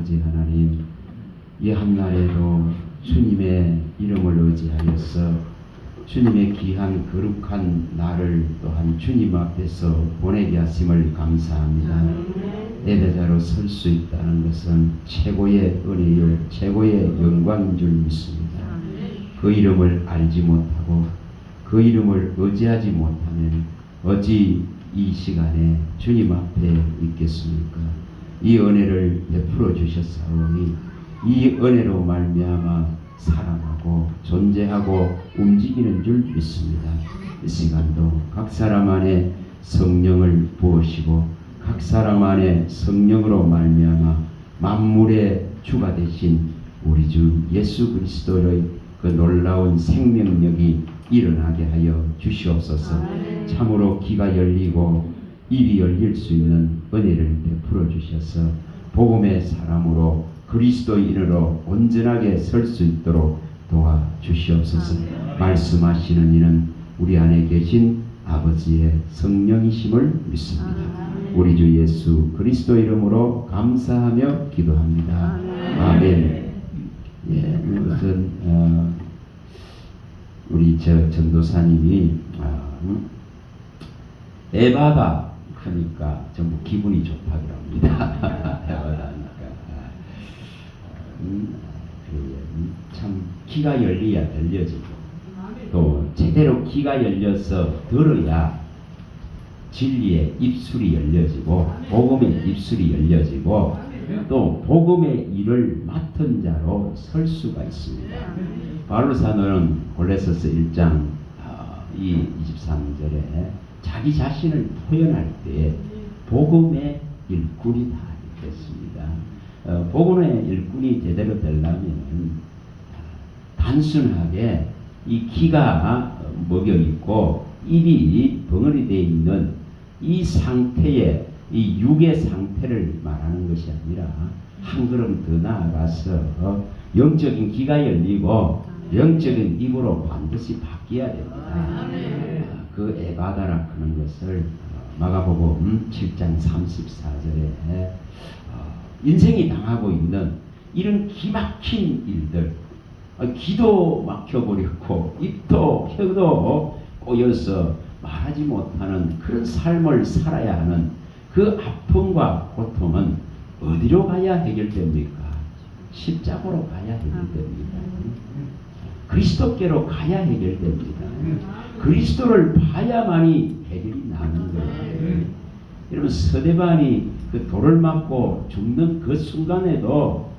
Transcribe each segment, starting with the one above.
아버지 하나님, 이 한날에도 주님의 이름을 의지하여서 주님의 귀한 거룩한 날을 또한 주님 앞에서 보내게 하심을 감사합니다. 예배자로 설 수 있다는 것은 최고의 은혜요 최고의 영광인 줄 믿습니다. 그 이름을 알지 못하고 그 이름을 의지하지 못하면 어찌 이 시간에 주님 앞에 있겠습니까? 이 은혜를 베풀어 주셨사오니 이 은혜로 말미암아 살아가고 존재하고 움직이는 줄 믿습니다. 이 시간도 각 사람 안에 성령을 부으시고 각 사람 안에 성령으로 말미암아 만물의 주가 되신 우리 주 예수 그리스도의 그 놀라운 생명력이 일어나게 하여 주시옵소서. 참으로 귀가 열리고 입이 열릴 수 있는 은혜를 베풀어 주셔서 복음의 사람으로 그리스도인으로 온전하게 설 수 있도록 도와주시옵소서. 말씀하시는 이는 우리 안에 계신 아버지의 성령이심을 믿습니다. 우리 주 예수 그리스도 이름으로 감사하며 기도합니다. 아멘. 예, 우선 우리 전도사님이 에바다 하니까 전부 기분이 좋다고 합니다. 에바다니까 참 귀가 열려야 들려지고 또 제대로 귀가 열려서 들어야 진리의 입술이 열려지고 복음의 입술이 열려지고 또 복음의 일을 맡은 자로 설 수가 있습니다. 바울 사도는 골로새서 1장 23절에 자기 자신을 표현할 때 복음의 일꾼이다 했습니다. 복음의 일꾼이 제대로 되려면 단순하게 이 귀가 먹여 있고 입이 벙어리 되어 있는 이 상태의 이 육의 상태를 말하는 것이 아니라 한 걸음 더 나아가서 영적인 귀가 열리고 영적인 입으로 반드시 바뀌어야 됩니다. 그 에바다라 하는 것을 마가복음 7장 34절에 인생이 당하고 있는 이런 기막힌 일들, 귀도 막혀버렸고 입도 혀도 꼬여서 말하지 못하는 그런 삶을 살아야 하는 그 아픔과 고통은 어디로 가야 해결됩니까? 십자가로 가야 해결됩니다. 그리스도께로 가야 해결됩니다. 그리스도를 봐야만이 해결이 나는 거예요. 여러분 서대반이 그 돌을 맞고 죽는 그 순간에도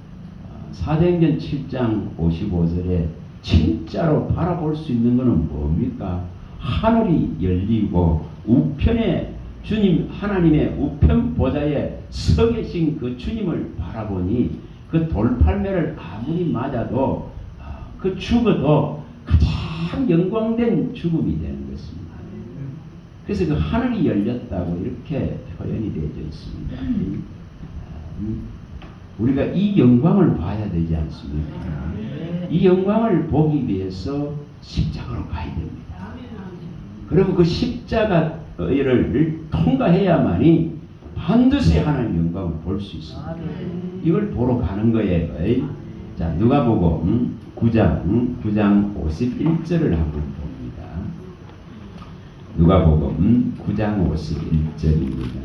사도행전 7장 55절에 진짜로 바라볼 수 있는 것은 뭡니까? 하늘이 열리고 우편에 주님 하나님의 우편 보좌에 서 계신 그 주님을 바라보니 그 돌팔매를 아무리 맞아도 그 죽어도 가장 영광된 죽음이 되는 것입니다. 그래서 그 하늘이 열렸다고 이렇게 표현이 되어 있습니다. 우리가 이 영광을 봐야 되지 않습니까? 이 영광을 보기 위해서 십자가로 가야 됩니다. 그리고 그 십자가를 통과해야만이 반드시 하나님의 영광을 볼 수 있습니다. 이걸 보러 가는 거예요. 자, 누가복음 9장 51절을 한번 봅니다. 누가복음 9장 51절입니다.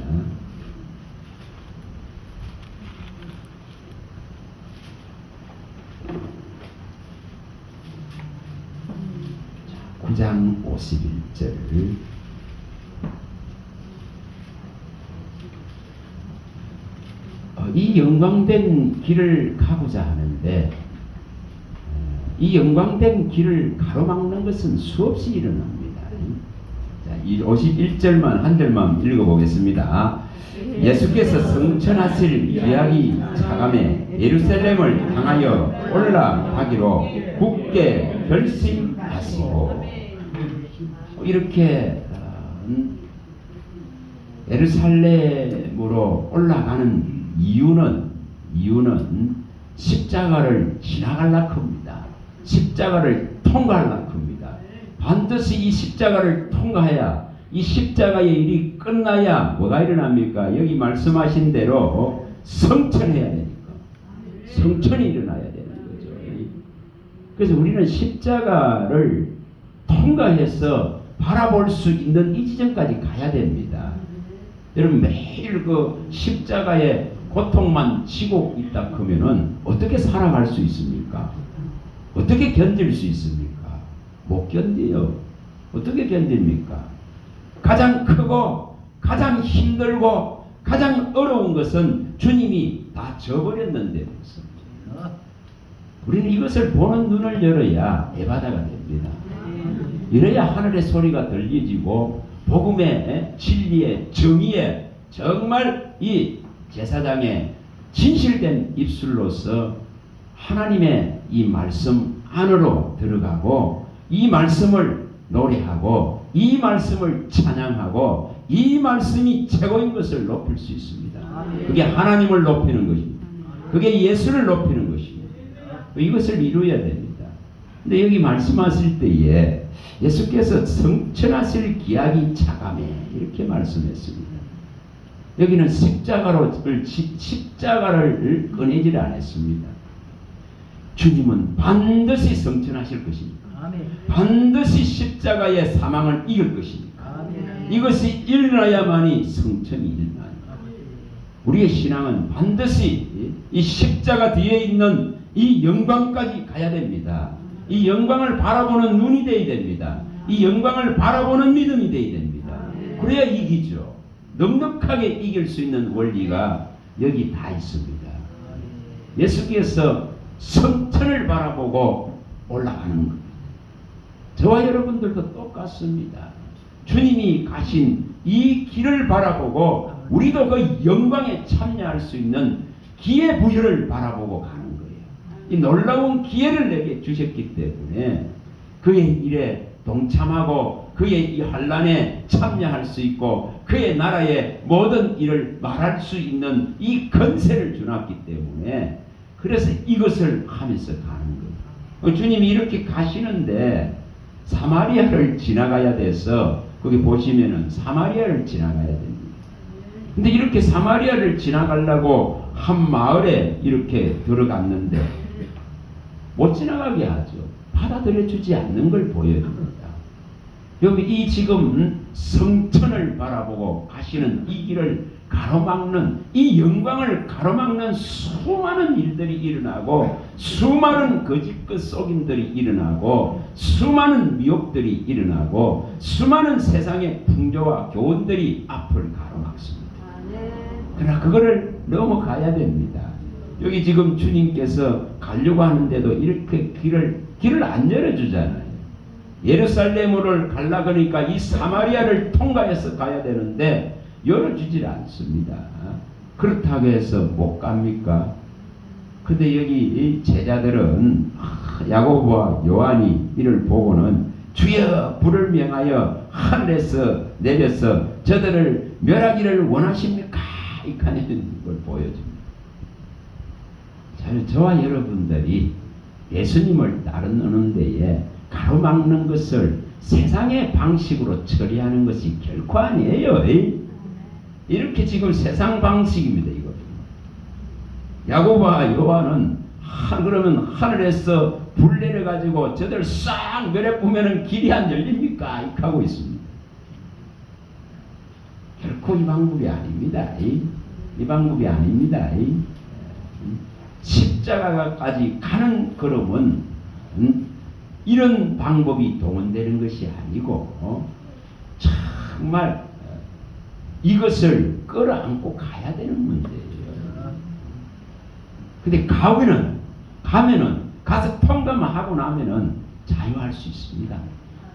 9장 51절 이 영광된 길을 가고자 하는데 이 영광된 길을 가로막는 것은 수없이 일어납니다. 자, 이 51절만 한 절만 읽어보겠습니다. 예수께서 성천하실 기약이 차감해 예루살렘을 향하여 올라가기로 굳게 결심하시고 이렇게 예루살렘으로 올라가는 이유는 십자가를 지나가려고 합니다. 십자가를 통과하려고 합니다. 반드시 이 십자가를 통과해야 이 십자가의 일이 끝나야 뭐가 일어납니까? 여기 말씀하신 대로 성천해야 되니까 성천이 일어나야 되는 거죠. 그래서 우리는 십자가를 통과해서 바라볼 수 있는 이 지점까지 가야 됩니다. 여러분 매일 그 십자가의 고통만 지고 있다 그러면은 어떻게 살아갈 수 있습니까? 어떻게 견딜 수 있습니까? 못 견뎌요. 어떻게 견딥니까? 가장 크고 가장 힘들고 가장 어려운 것은 주님이 다 져버렸는데 우리는 이것을 보는 눈을 열어야 에바다가 됩니다. 이래야 하늘의 소리가 들려지고 복음의 진리의 정의에 정말 이 제사장의 진실된 입술로서 하나님의 이 말씀 안으로 들어가고 이 말씀을 노래하고 이 말씀을 찬양하고 이 말씀이 최고인 것을 높일 수 있습니다. 그게 하나님을 높이는 것입니다. 그게 예수를 높이는 것입니다. 이것을 이루어야 됩니다. 근데 여기 말씀하실 때에 예수께서 성천하실 기약이 차감해 이렇게 말씀했습니다. 여기는 십자가를 꺼내질 않았습니다. 주님은 반드시 성천하실 것입니다. 반드시 십자가의 사망을 이길 것입니다. 이것이 일어나야만이 성천이 일어나요. 우리의 신앙은 반드시 이 십자가 뒤에 있는 이 영광까지 가야 됩니다. 이 영광을 바라보는 눈이 되어야 됩니다. 이 영광을 바라보는 믿음이 되어야 됩니다. 그래야 이기죠. 넉넉하게 이길 수 있는 원리가 여기 다 있습니다. 예수께서 성천을 바라보고 올라가는 겁니다. 저와 여러분들도 똑같습니다. 주님이 가신 이 길을 바라보고 우리도 그 영광에 참여할 수 있는 기회 부여를 바라보고 가는 거예요. 이 놀라운 기회를 내게 주셨기 때문에 그의 일에 동참하고 그의 이 환난에 참여할 수 있고 그의 나라의 모든 일을 말할 수 있는 이 권세를 주놨기 때문에 그래서 이것을 하면서 가는 거예요. 주님이 이렇게 가시는데 사마리아를 지나가야 돼서 거기 보시면은 사마리아를 지나가야 됩니다. 근데 이렇게 사마리아를 지나가려고 한 마을에 이렇게 들어갔는데 못 지나가게 하죠. 받아들여 주지 않는 걸 보여줍니다. 여기 이 지금 성천을 바라보고 가시는 이 길을 가로막는 이 영광을 가로막는 수많은 일들이 일어나고 수많은 거짓것 속임들이 일어나고 수많은 미혹들이 일어나고 수많은 세상의 풍조와 교훈들이 앞을 가로막습니다. 그러나 그거를 넘어가야 됩니다. 여기 지금 주님께서 가려고 하는데도 이렇게 길을 안 열어주잖아요. 예루살렘을 가려고 하니까 이 사마리아를 통과해서 가야 되는데 열어주질 않습니다. 그렇다고 해서 못 갑니까? 근데 여기 이 제자들은 야고보와 요한이 이를 보고는 주여 불을 명하여 하늘에서 내려서 저들을 멸하기를 원하십니까? 이 하는 걸 보여줍니다. 저와 여러분들이 예수님을 따르는 데에 가로막는 것을 세상의 방식으로 처리하는 것이 결코 아니에요. 이렇게 지금 세상 방식입니다. 이거. 야고보와 요한은 그러면 하늘에서 불 내려가지고 저들 싹 멸해 보면은 길이 안 열립니까? 이렇게 하고 있습니다. 결코 이 방법이 아닙니다. 이 방법이 아닙니다. 십자가까지 가는 걸음은 이런 방법이 동원되는 것이 아니고 정말 이것을 끌어안고 가야 되는 문제예요. 근데 가면은 가서 통과만 하고 나면은 자유할 수 있습니다.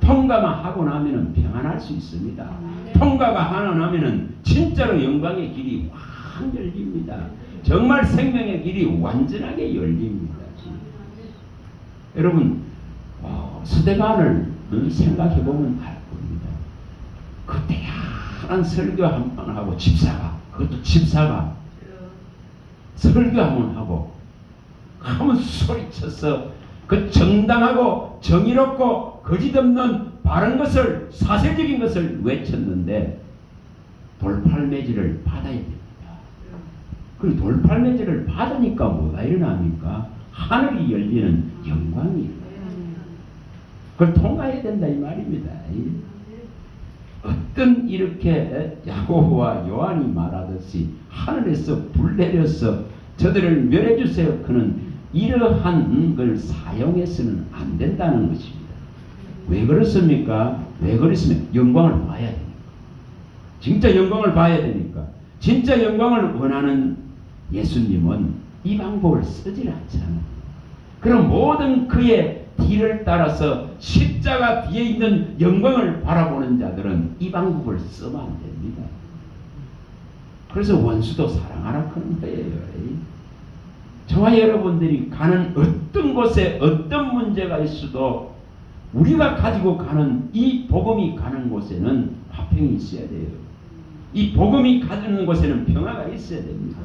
통과만 하고 나면은 평안할 수 있습니다. 통과가 하나 나면은 진짜로 영광의 길이 확 열립니다. 정말 생명의 길이 완전하게 열립니다. 여러분 스데반을 생각해보면 알 겁니다. 그 대단한 설교 한 번 하고 그것도 집사가 설교 한 번 하고 한번 소리쳐서 그 정당하고 정의롭고 거짓없는 바른 것을 사실적인 것을 외쳤는데 돌팔매질을 받아야 됩니다. 그 돌팔매질을 받으니까 뭐가 일어납니까? 하늘이 열리는 영광이에요. 그걸 통과해야 된다 이 말입니다. 어떤 이렇게 야고보와 요한이 말하듯이 하늘에서 불 내려서 저들을 멸해 주세요. 그는 이러한 걸 사용해서는 안 된다는 것입니다. 왜 그렇습니까? 왜 그랬으면 영광을 봐야 되니까. 진짜 영광을 봐야 되니까. 진짜 영광을 원하는 예수님은 이 방법을 쓰질 않잖아요. 그럼 모든 그의 뒤를 따라서 십자가 뒤에 있는 영광을 바라보는 자들은 이 방법을 쓰면 안 됩니다. 그래서 원수도 사랑하라 그런 거예요. 저와 여러분들이 가는 어떤 곳에 어떤 문제가 있어도 우리가 가지고 가는 이 복음이 가는 곳에는 화평이 있어야 돼요. 이 복음이 가는 곳에는 평화가 있어야 됩니다.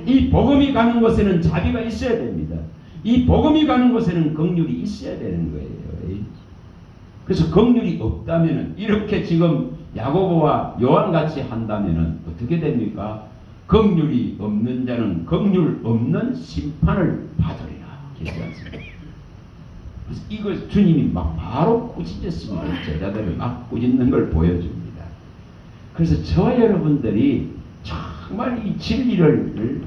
이 복음이 가는 곳에는 자비가 있어야 됩니다. 이 복음이 가는 곳에는 긍휼이 있어야 되는 거예요. 그래서 긍휼이 없다면은 이렇게 지금 야고보와 요한같이 한다면은 어떻게 됩니까? 긍휼이 없는 자는 긍휼 없는 심판을 받으리라. 그렇지 않습니까? 그래서 이걸 주님이 막 바로 꾸짖었습니다. 제자들을 막 꾸짖는 걸 보여줍니다. 그래서 저와 여러분들이 정말 이 진리를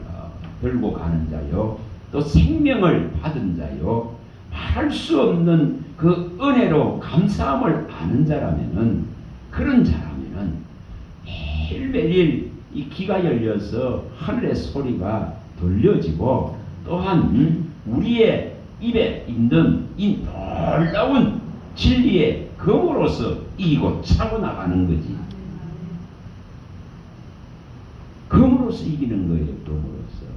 들고 가는 자요, 또 생명을 받은 자요, 말할 수 없는 그 은혜로 감사함을 아는 자라면은, 그런 자라면은 매일매일 이 귀가 열려서 하늘의 소리가 들려지고, 또한 우리의 입에 있는 이 놀라운 진리의 검으로서 이기고 차고 나가는 거지. 검으로서 이기는 거예요. 검으로서.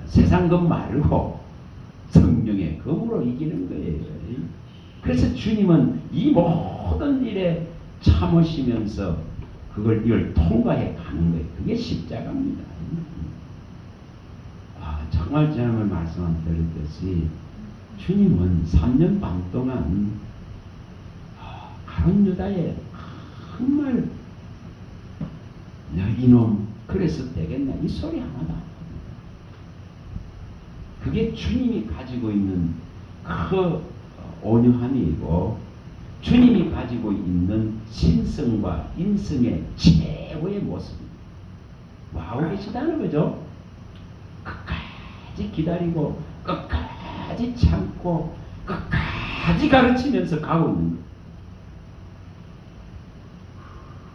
세상 검 말고 성령의 검으로 이기는 거예요. 그래서 주님은 이 모든 일에 참으시면서 이걸 통과해 가는 거예요. 그게 십자가입니다. 정말 지난번 말씀 드렸듯이 주님은 3년 반 동안 가룟 유다에 정말 이놈 그래서 되겠나 이 소리 하나도 안 합니다. 그게 주님이 가지고 있는 그 온유함이고 주님이 가지고 있는 신성과 인성의 최고의 모습입니다. 와우 계시다는 거죠. 끝까지 기다리고 끝까지 참고 끝까지 가르치면서 가고 있는 거예요.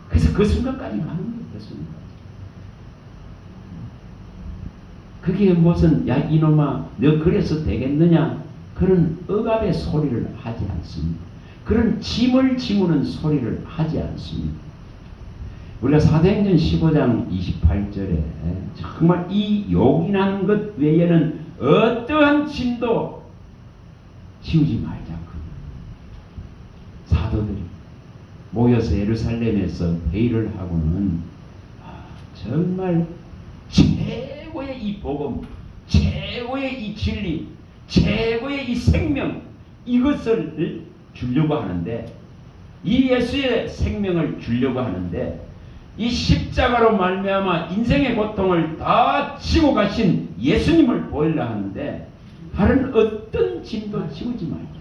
그래서 그 순간까지 가는 거예요. 그 순간까지. 그게 무슨 야 이놈아 너 그래서 되겠느냐 그런 억압의 소리를 하지 않습니다. 그런 짐을 지우는 소리를 하지 않습니다. 우리가 사도행전 15장 28절에 정말 이 요긴한 것 외에는 어떠한 짐도 지우지 말자. 사도들이 모여서 예루살렘에서 회의를 하고는 정말 최고의 이 복음, 최고의 이 진리, 최고의 이 생명, 이것을 주려고 하는데, 이 예수의 생명을 주려고 하는데, 이 십자가로 말미암아 인생의 고통을 다 지고 가신 예수님을 보이려 하는데 다른 어떤 짐도 지우지 말자.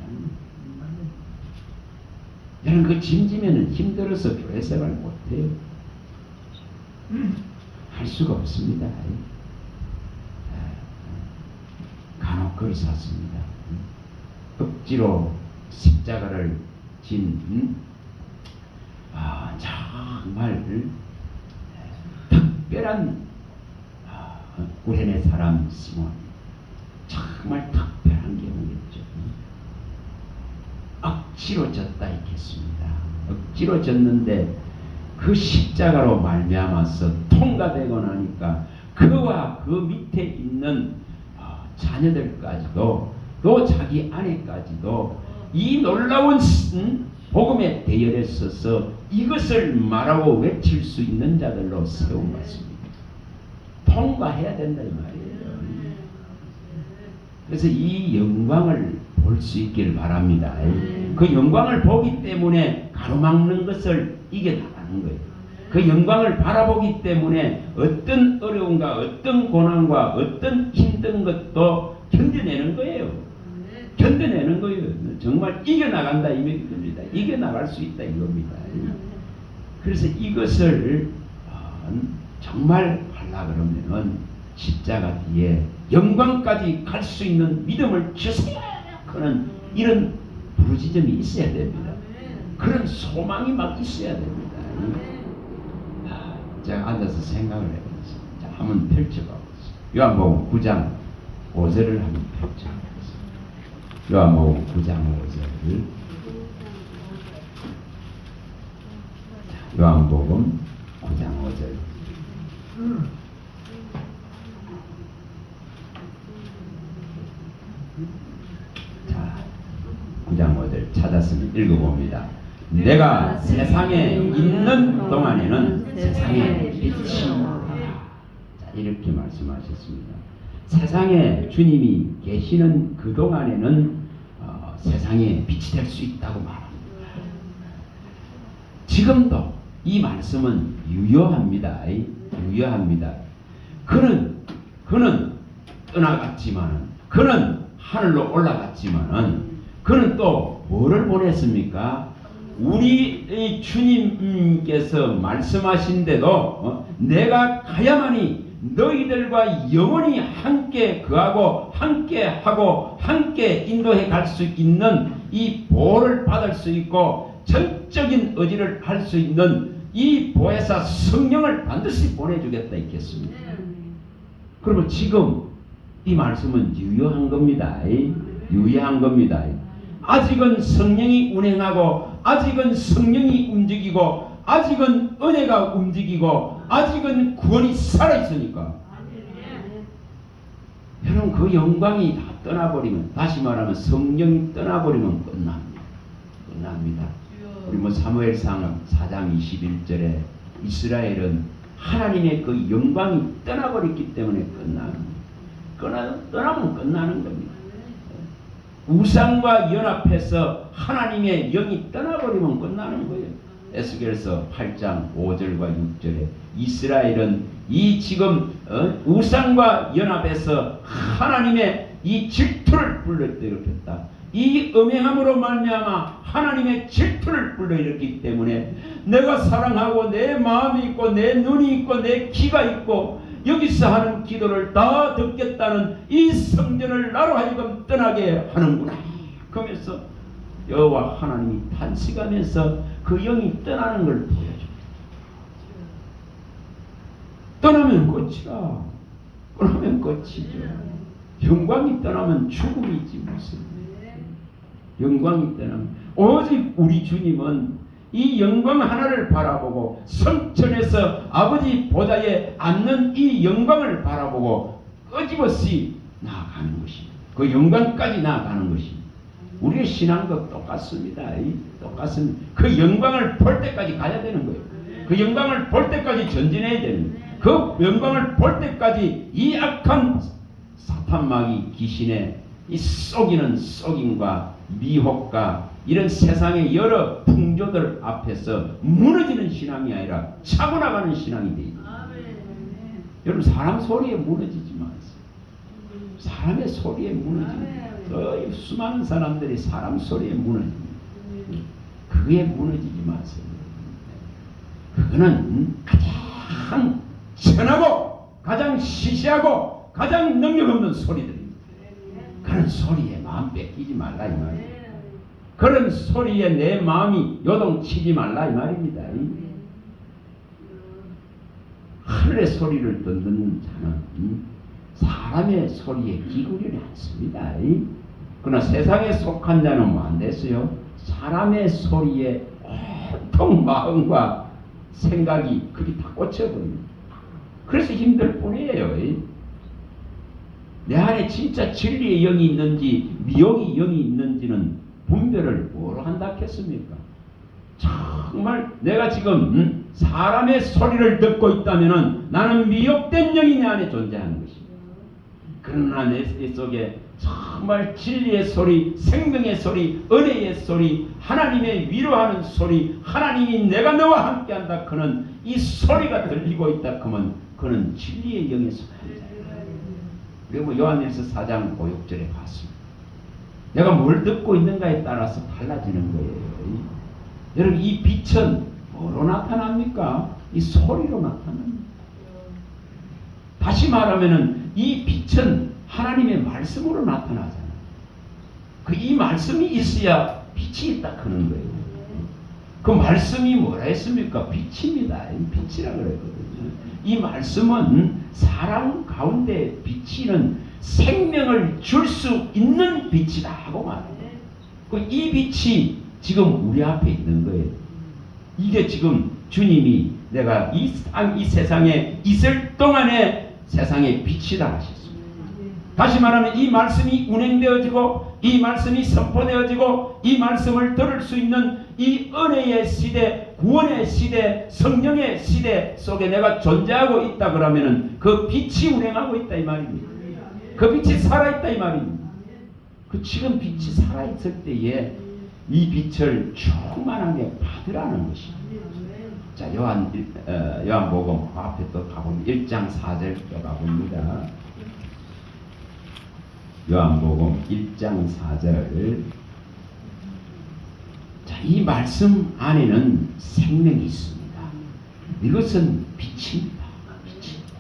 여러분 그 짐지면은 힘들어서 교회 생활 못해요. 할 수가 없습니다. 간혹 그걸 샀습니다. 억지로 십자가를 진 정말 특별한 구레네 사람 시몬, 정말 특별한 경우였죠. 억지로 졌다 했겠습니다. 억지로 졌는데 그 십자가로 말미암아서 통과되고 나니까 그와 그 밑에 있는 자녀들까지도 또 자기 아내까지도 이 놀라운 복음의 대열에 서서 이것을 말하고 외칠 수 있는 자들로 세운 것입니다. 통과해야 된다 이 말이에요. 그래서 이 영광을 볼 수 있기를 바랍니다. 그 영광을 보기 때문에 가로막는 것을 이겨나가는 거예요. 그 영광을 바라보기 때문에 어떤 어려움과 어떤 고난과 어떤 힘든 것도 견뎌내는 거예요. 견뎌내는 거예요. 정말 이겨나간다 이겁니다. 이겨나갈 수 있다 이겁니다. 그래서 이것을 정말 하려 그러면은 십자가 뒤에 영광까지 갈 수 있는 믿음을 주세요 하는 이런 부르짖음이 있어야 됩니다. 그런 소망이 막 있어야 됩니다. 제가 앉아서 생각을 해보겠습니다. 자, 한번 펼쳐봐보겠습니다. 요한복음 9장 5절을 한번 펼쳐보겠습니다. 요한복음 9장 5절을 요한복음 9장 5절 자, 9장 5절 찾았으면 읽어봅니다. 내가 세상에 있는 동안에는 세상의 빛이라. 자, 이렇게 말씀하셨습니다. 세상에 주님이 계시는 그 동안에는 세상의 빛이 될 수 있다고 말합니다. 지금도 이 말씀은 유효합니다. 유효합니다. 그는 떠나갔지만, 그는 하늘로 올라갔지만은, 그는 또 뭐를 보냈습니까? 우리 주님께서 말씀하신데도 내가 가야만이 너희들과 영원히 함께 거하고 함께 하고 함께 인도해 갈 수 있는 이 보호를 받을 수 있고 전적인 의지를 할 수 있는 이 보혜사 성령을 반드시 보내주겠다 있겠습니다. 그러면 지금 이 말씀은 유효한 겁니다. 유효한 겁니다. 아직은 성령이 운행하고 아직은 성령이 움직이고 아직은 은혜가 움직이고 아직은 구원이 살아있으니까 여러분 그 영광이 다 떠나버리면 다시 말하면 성령이 떠나버리면 끝납니다. 우리 사무엘상 4장 21절에 이스라엘은 하나님의 그 영광이 떠나버렸기 때문에 떠나면 끝나는 겁니다. 우상과 연합해서 하나님의 영이 떠나버리면 끝나는 거예요. 에스겔서 8장 5절과 6절에 이스라엘은 이 지금 우상과 연합해서 하나님의 이 질투를 불러일으켰다. 이 음행함으로 말미암아 하나님의 질투를 불러일으켰기 때문에 내가 사랑하고 내 마음이 있고 내 눈이 있고 내 귀가 있고 여기서 하는 기도를 다 듣겠다는 이 성전을 나로 하여금 떠나게 하는구나. 그러면서 여호와 하나님이 탄식하면서 그 영이 떠나는 걸 보여줍니다. 떠나면 끝이라. 떠나면 끝이죠. 영광이 떠나면 죽음이지 무슨. 영광이 떠나면 오직 우리 주님은 이 영광 하나를 바라보고 성천에서 아버지 보좌에 앉는 이 영광을 바라보고 끊임없이 나아가는 것입니다. 그 영광까지 나아가는 것입니다. 우리의 신앙도 똑같습니다. 똑같습니다. 그 영광을 볼 때까지 가야 되는 거예요. 그 영광을 볼 때까지 전진해야 되는 거예요. 그 영광을 볼 때까지 이 악한 사탄마귀 귀신의 이 속이는 속임과 미혹과 이런 세상의 여러 풍조들 앞에서 무너지는 신앙이 아니라 차고 나가는 신앙이 되죠. 여러분 사람 소리에 무너지지 마세요. 사람의 소리에 무너집니다. 수많은 사람들이 사람 소리에 무너집니다. 그게 무너지지 마세요. 그거는 가장 천하고 가장 시시하고 가장 능력 없는 소리들입니다. 그런 소리에 마음 뺏기지 말라 이 말이에요. 그런 소리에 내 마음이 요동치지 말라 이 말입니다. 하늘의 소리를 듣는 자는 사람의 소리에 기울이지 않습니다. 그러나 세상에 속한 자는 뭐 안 됐어요? 사람의 소리에 온통 마음과 생각이 그게 다 꽂혀버립니다. 그래서 힘들 뿐이에요. 내 안에 진짜 진리의 영이 있는지 미혹의 영이 있는지는 분별을 뭐로 한다 했습니까? 정말 내가 지금 사람의 소리를 듣고 있다면 나는 미혹된 영이 내 안에 존재하는 것입니다. 그러나 내 속에 정말 진리의 소리, 생명의 소리, 은혜의 소리, 하나님의 위로하는 소리, 하나님이 내가 너와 함께한다 그는 이 소리가 들리고 있다 그러면 그는 진리의 영에 속한 자예요. 그리고 요한일서 4장 5-6절에 봤습니다. 내가 뭘 듣고 있는가에 따라서 달라지는 거예요. 여러분 이 빛은 뭐로 나타납니까? 이 소리로 나타납니다. 다시 말하면은 이 빛은 하나님의 말씀으로 나타나잖아요. 이 말씀이 있어야 빛이 있다 하는 거예요. 그 말씀이 뭐라 했습니까? 빛입니다. 빛이라 그랬거든요. 이 말씀은 사람 가운데 비치는 생명을 줄 수 있는 빛이다 하고 말해요. 이 빛이 지금 우리 앞에 있는 거예요. 이게 지금 주님이 내가 이 세상에 있을 동안에 세상의 빛이다 하셨습니다. 다시 말하면 이 말씀이 운행되어지고 이 말씀이 선포되어지고 이 말씀을 들을 수 있는 이 은혜의 시대, 구원의 시대, 성령의 시대 속에 내가 존재하고 있다 그러면은 그 빛이 운행하고 있다 이 말입니다. 그 빛이 살아있다 이 말입니다. 그 지금 빛이 살아있을 때에 이 빛을 충만하게 받으라는 것입니다. 자, 요한복음 앞에 또 가보면 1장 4절 또 가봅니다. 요한복음 1장 4절. 자, 이 말씀 안에는 생명이 있습니다. 이것은 빛입니다.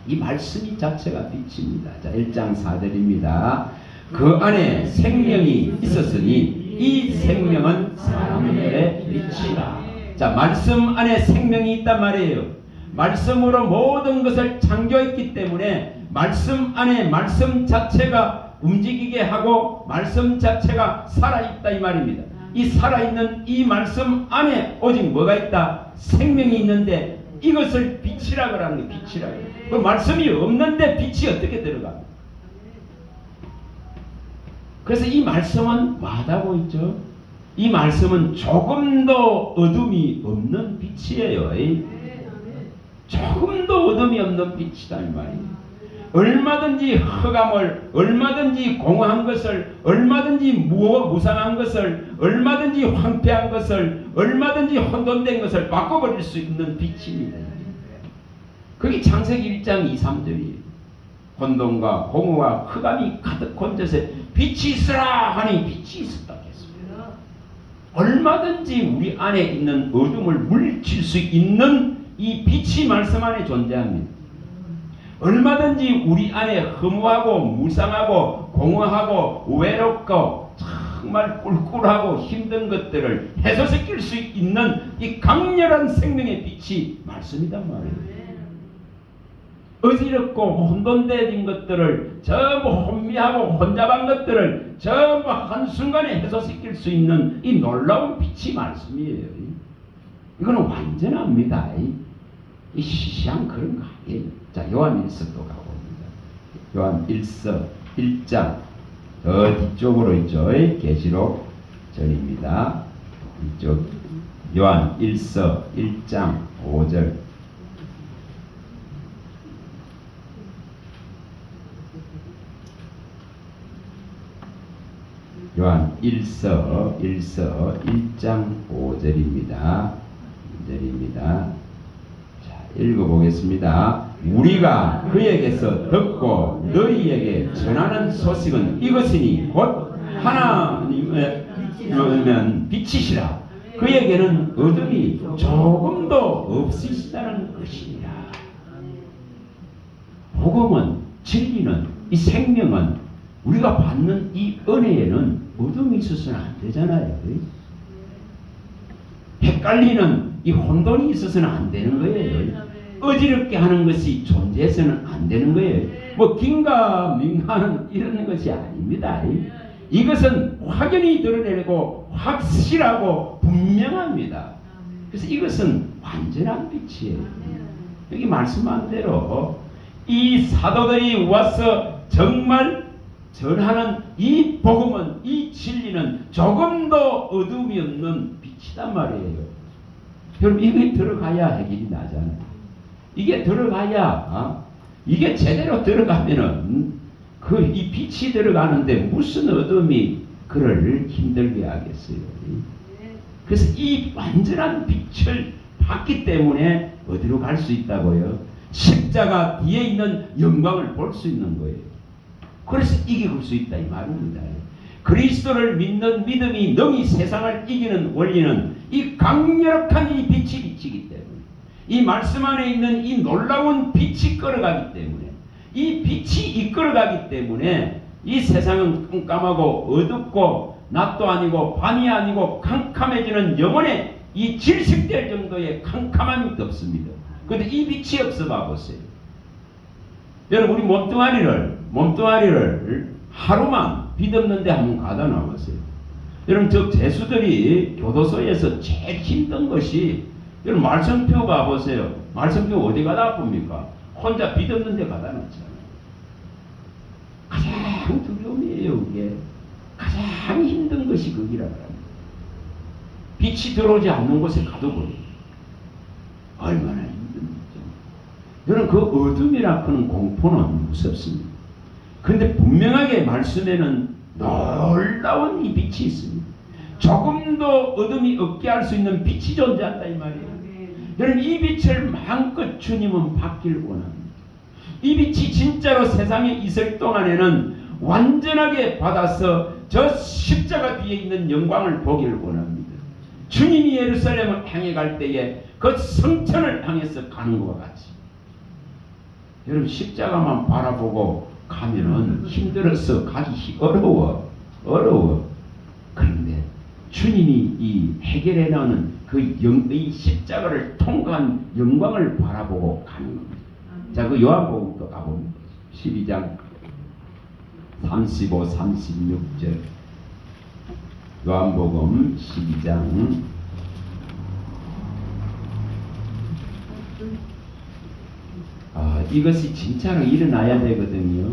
이 말씀이 자체가 빛입니다. 자, 1장 4절입니다. 그 안에 생명이 있었으니 이 생명은 사람들의 빛이라. 자, 말씀 안에 생명이 있단 말이에요. 말씀으로 모든 것을 창조했기 때문에 말씀 안에 말씀 자체가 움직이게 하고 말씀 자체가 살아있다 이 말입니다. 이 살아있는 이 말씀 안에 오직 뭐가 있다? 생명이 있는데 이것을 빛이라 그러는 게 빛이라 그래요. 그 말씀이 없는데 빛이 어떻게 들어가? 그래서 이 말씀은 뭐하다고 있죠? 이 말씀은 조금도 어둠이 없는 빛이에요. 조금도 어둠이 없는 빛이다 이 말이에요. 얼마든지 흑암을, 얼마든지 공허한 것을, 얼마든지 무상한 것을, 얼마든지 황폐한 것을, 얼마든지 혼돈된 것을 바꿔버릴 수 있는 빛입니다. 그게 창세기 1장 2, 3절이에요. 혼돈과 공허와 흑암이 가득 혼재서 빛이 있으라 하니 빛이 있었다 했습니다. 얼마든지 우리 안에 있는 어둠을 물리칠 수 있는 이 빛이 말씀 안에 존재합니다. 얼마든지 우리 안에 허무하고 무상하고 공허하고 외롭고 정말 꿀꿀하고 힘든 것들을 해소시킬 수 있는 이 강렬한 생명의 빛이 말씀이란 말이에요. 어지럽고 혼돈된 것들을 전부 혼미하고 혼잡한 것들을 전부 한순간에 해소시킬 수 있는 이 놀라운 빛이 말씀이에요. 이거는 완전합니다. 이 시시한 그런 거 아니에요. 자, 요한일서 또 가봅니다. 요한일서 1장 더 뒤쪽으로 있죠. 계시록 전입니다. 이쪽 요한일서 1장 5절. 요한일서 1장 5절입니다. 5절입니다. 읽어보겠습니다. 우리가 그에게서 듣고 너희에게 전하는 소식은 이것이니 곧 하나님의 빛이시라. 그에게는 어둠이 조금도 없으시다는 것이니라. 복음은, 진리는, 이 생명은 우리가 받는 이 은혜에는 어둠이 있어서는 안 되잖아요. 헷갈리는 이 혼돈이 있어서는 안 되는 거예요. 어지럽게 하는 것이 존재해서는 안 되는 거예요. 뭐 긴가민가는 이런 것이 아닙니다. 이것은 확연히 드러내고 확실하고 분명합니다. 그래서 이것은 완전한 빛이에요. 여기 말씀한 대로 이 사도들이 와서 정말 전하는 이 복음은, 이 진리는 조금도 어둠이 없는 빛이단 말이에요. 여러분 이게 들어가야 해결이 나잖아요. 이게 들어가야 이게 제대로 들어가면은 이 빛이 들어가는데 무슨 어둠이 그를 힘들게 하겠어요. 그래서 이 완전한 빛을 받기 때문에 어디로 갈 수 있다고요? 십자가 뒤에 있는 영광을 볼 수 있는 거예요. 그래서 이길 수 있다 이 말입니다. 그리스도를 믿는 믿음이 능히 세상을 이기는 원리는 이 강력한 이 빛이 비치기 때문에, 이 말씀 안에 있는 이 놀라운 빛이 끌어가기 때문에, 이 빛이 이끌어가기 때문에 이 세상은 깜깜하고 어둡고 낮도 아니고 밤이 아니고 캄캄해지는 영혼에 이 질식될 정도의 캄캄함이 없습니다. 그런데 이 빛이 없어 봐보세요. 여러분, 우리 몸뚱아리를 하루만 빛 없는데 한번 가다 나왔어요. 여러분, 저 재수들이 교도소에서 제일 힘든 것이, 여러분 말씀표 봐보세요. 말씀표 어디 가다 아픕니까? 혼자 빛 없는데 가다 놨잖아요. 가장 두려움이에요. 그게 가장 힘든 것이 거기라 말합니다. 빛이 들어오지 않는 곳에 가둬버려요. 얼마나 힘듭니까? 여러분, 그 어둠이라 하는 공포는 무섭습니다. 그런데 분명하게 말씀에는 놀라운 이 빛이 있습니다. 조금도 어둠이 없게 할 수 있는 빛이 존재한다 이 말이에요. 여러분, 이 빛을 마음껏 주님은 받기를 원합니다. 이 빛이 진짜로 세상에 있을 동안에는 완전하게 받아서 저 십자가 뒤에 있는 영광을 보기를 원합니다. 주님이 예루살렘을 향해 갈 때에 그 성천을 향해서 가는 것과 같이, 여러분 십자가만 바라보고 가면은 힘들어서 가기 어려워. 그런데 주님이 이 해결해 나오는 이 십자가를 통과한 영광을 바라보고 가는 겁니다. 자, 그 요한복음도 가봅니다. 12장 35, 36절. 요한복음 12장 이것이 진짜로 일어나야 되거든요.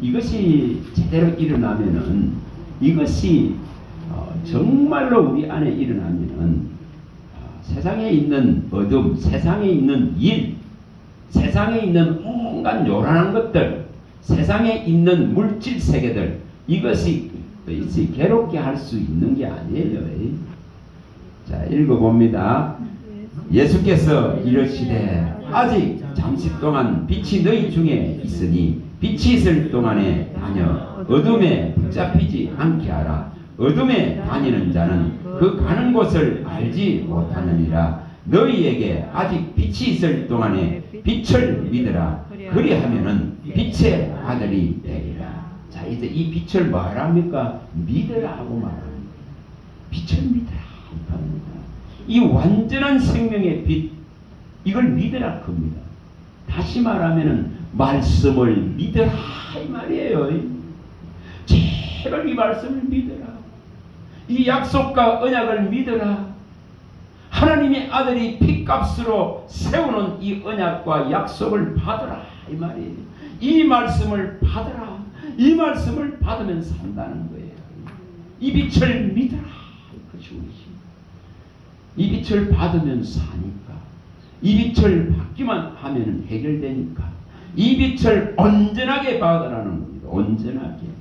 이것이 제대로 일어나면은, 이것이 정말로 우리 안에 일어나면은 세상에 있는 어둠, 세상에 있는 일, 세상에 있는 온갖 요란한 것들, 세상에 있는 물질 세계들, 이것이 괴롭게 할 수 있는 게 아니에요. 자, 읽어봅니다. 예수께서 이르시되 아직 잠시 동안 빛이 너희 중에 있으니 빛이 있을 동안에 다녀 어둠에 붙잡히지 않게 하라. 어둠에 다니는 자는 그 가는 곳을 알지 못하느니라. 너희에게 아직 빛이 있을 동안에 빛을 믿으라. 그리하면은 빛의 아들이 되리라. 자, 이제 이 빛을 말합니까? 믿으라 하고 말합니다. 빛을 믿으라 합니다. 이 완전한 생명의 빛, 이걸 믿으라 겁니다. 다시 말하면은 말씀을 믿으라 이 말이에요. 제발 이 말씀을 믿으라. 이 약속과 언약을 믿으라. 하나님의 아들이 핏값으로 세우는 이 언약과 약속을 받으라 이 말이에요. 이 말씀을 받으라. 이 말씀을 받으면 산다는 거예요. 이 빛을 믿으라. 그것이 우리지. 이 빛을 받으면 사니까. 이 빛을 받기만 하면 해결되니까. 이 빛을 온전하게 받으라는 겁니다. 온전하게.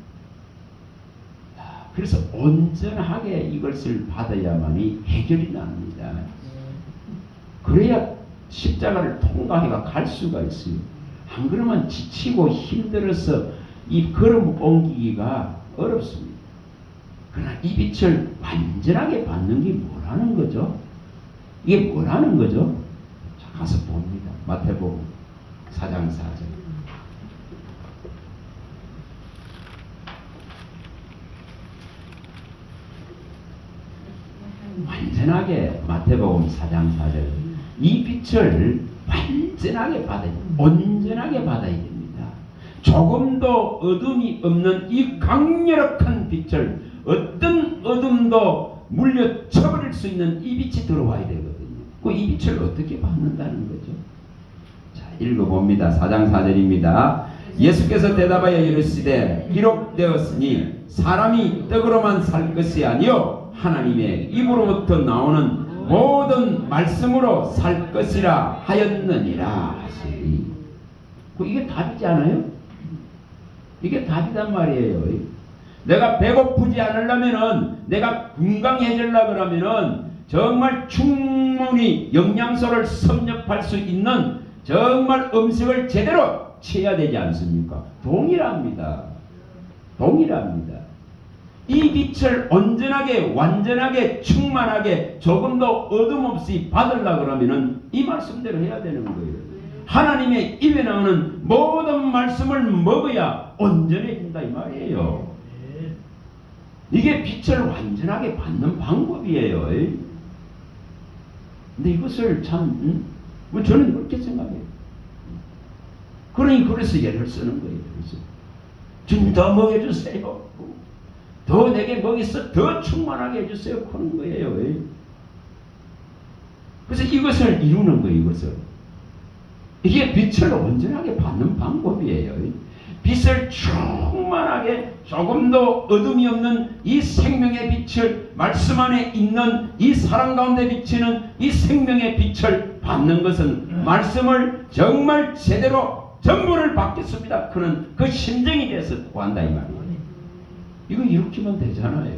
그래서 온전하게 이것을 받아야만이 해결이 납니다. 그래야 십자가를 통과해가 갈 수가 있어요. 안 그러면 지치고 힘들어서 이 걸음 옮기기가 어렵습니다. 그러나 이 빛을 완전하게 받는 게 뭐라는 거죠? 이게 뭐라는 거죠? 자, 가서 봅니다. 마태복음 4장 4절. 완전하게, 마태복음 4장 4절. 이 빛을 완전하게 받아야 됩니다. 온전하게 받아야 됩니다. 조금도 어둠이 없는 이 강력한 빛을 어떤 어둠도 물려쳐버릴 수 있는 이 빛이 들어와야 되거든요. 그 이 빛을 어떻게 받는다는 거죠? 자, 읽어봅니다. 4장 4절입니다. 예수께서 대답하여 이르시되 기록되었으니 사람이 떡으로만 살 것이 아니요 하나님의 입으로부터 나오는 모든 말씀으로 살 것이라 하였느니라 하시니. 이게 답이지 않아요? 이게 답이단 말이에요. 내가 배고프지 않으려면은, 내가 건강해지려고 그러면은 정말 충만한 충분히 영양소를 섭렵할 수 있는 정말 음식을 제대로 취해야 되지 않습니까? 동일합니다. 동일합니다. 이 빛을 온전하게 완전하게 충만하게 조금도 어둠 없이 받으려고 그러면은 이 말씀대로 해야 되는 거예요. 하나님의 입에 나오는 모든 말씀을 먹어야 온전해진다 이 말이에요. 이게 빛을 완전하게 받는 방법이에요. 근데 이것을 참 저는 그렇게 생각해요. 그래서 예를 쓰는 거예요. 그래서 주님 더 먹여주세요. 더 내게 먹이서 더 충만하게 해주세요. 그런 거예요. 그래서 이것을 이루는 거예요. 이것을. 이게 빛을 온전하게 받는 방법이에요. 빛을 충만하게 조금도 어둠이 없는 이 생명의 빛을 말씀 안에 있는 이 사랑 가운데 비치는 이 생명의 빛을 받는 것은 말씀을 정말 제대로 전부를 받겠습니다. 그는 그 심정이 돼서 구한다 이 말이에요. 이거 이렇게만 되잖아요.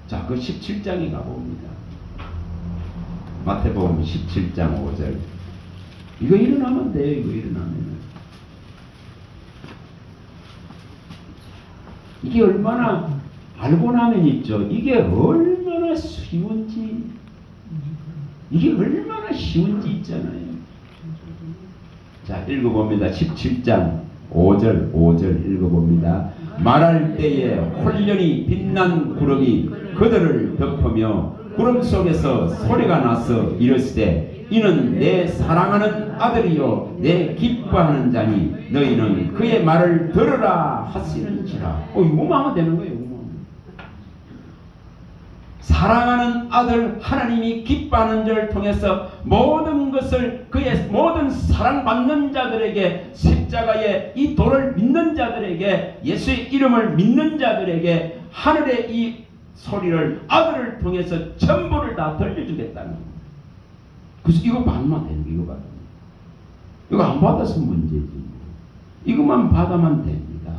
자, 그 17장에 가봅니다. 마태복음 17장 5절. 이거 일어나면 돼요. 이거 일어나면. 이게 얼마나 알고 나면 있죠. 이게 얼마나 쉬운지. 이게 얼마나 쉬운지 있잖아요. 자, 읽어봅니다. 17장 5절 읽어봅니다. 말할 때에 홀련히 빛난 구름이 그들을 덮으며 구름 속에서 소리가 나서 이르시되 이는 내 사랑하는 아들이요 내 기뻐하는 자니 너희는 그의 말을 들으라 하시는지라. 이거만 하면 되는 거예요. 사랑하는 아들 하나님이 기뻐하는 자를 통해서 모든 것을 그의 모든 사랑받는 자들에게 십자가의 이 도를 믿는 자들에게 예수의 이름을 믿는 자들에게 하늘의 이 소리를 아들을 통해서 전부를 다 들려주겠다는 거예요. 그래서 이거 받으면 되는 거예요. 이거 받으면. 이거 안 받았으면 문제지. 이것만 받으면 됩니다.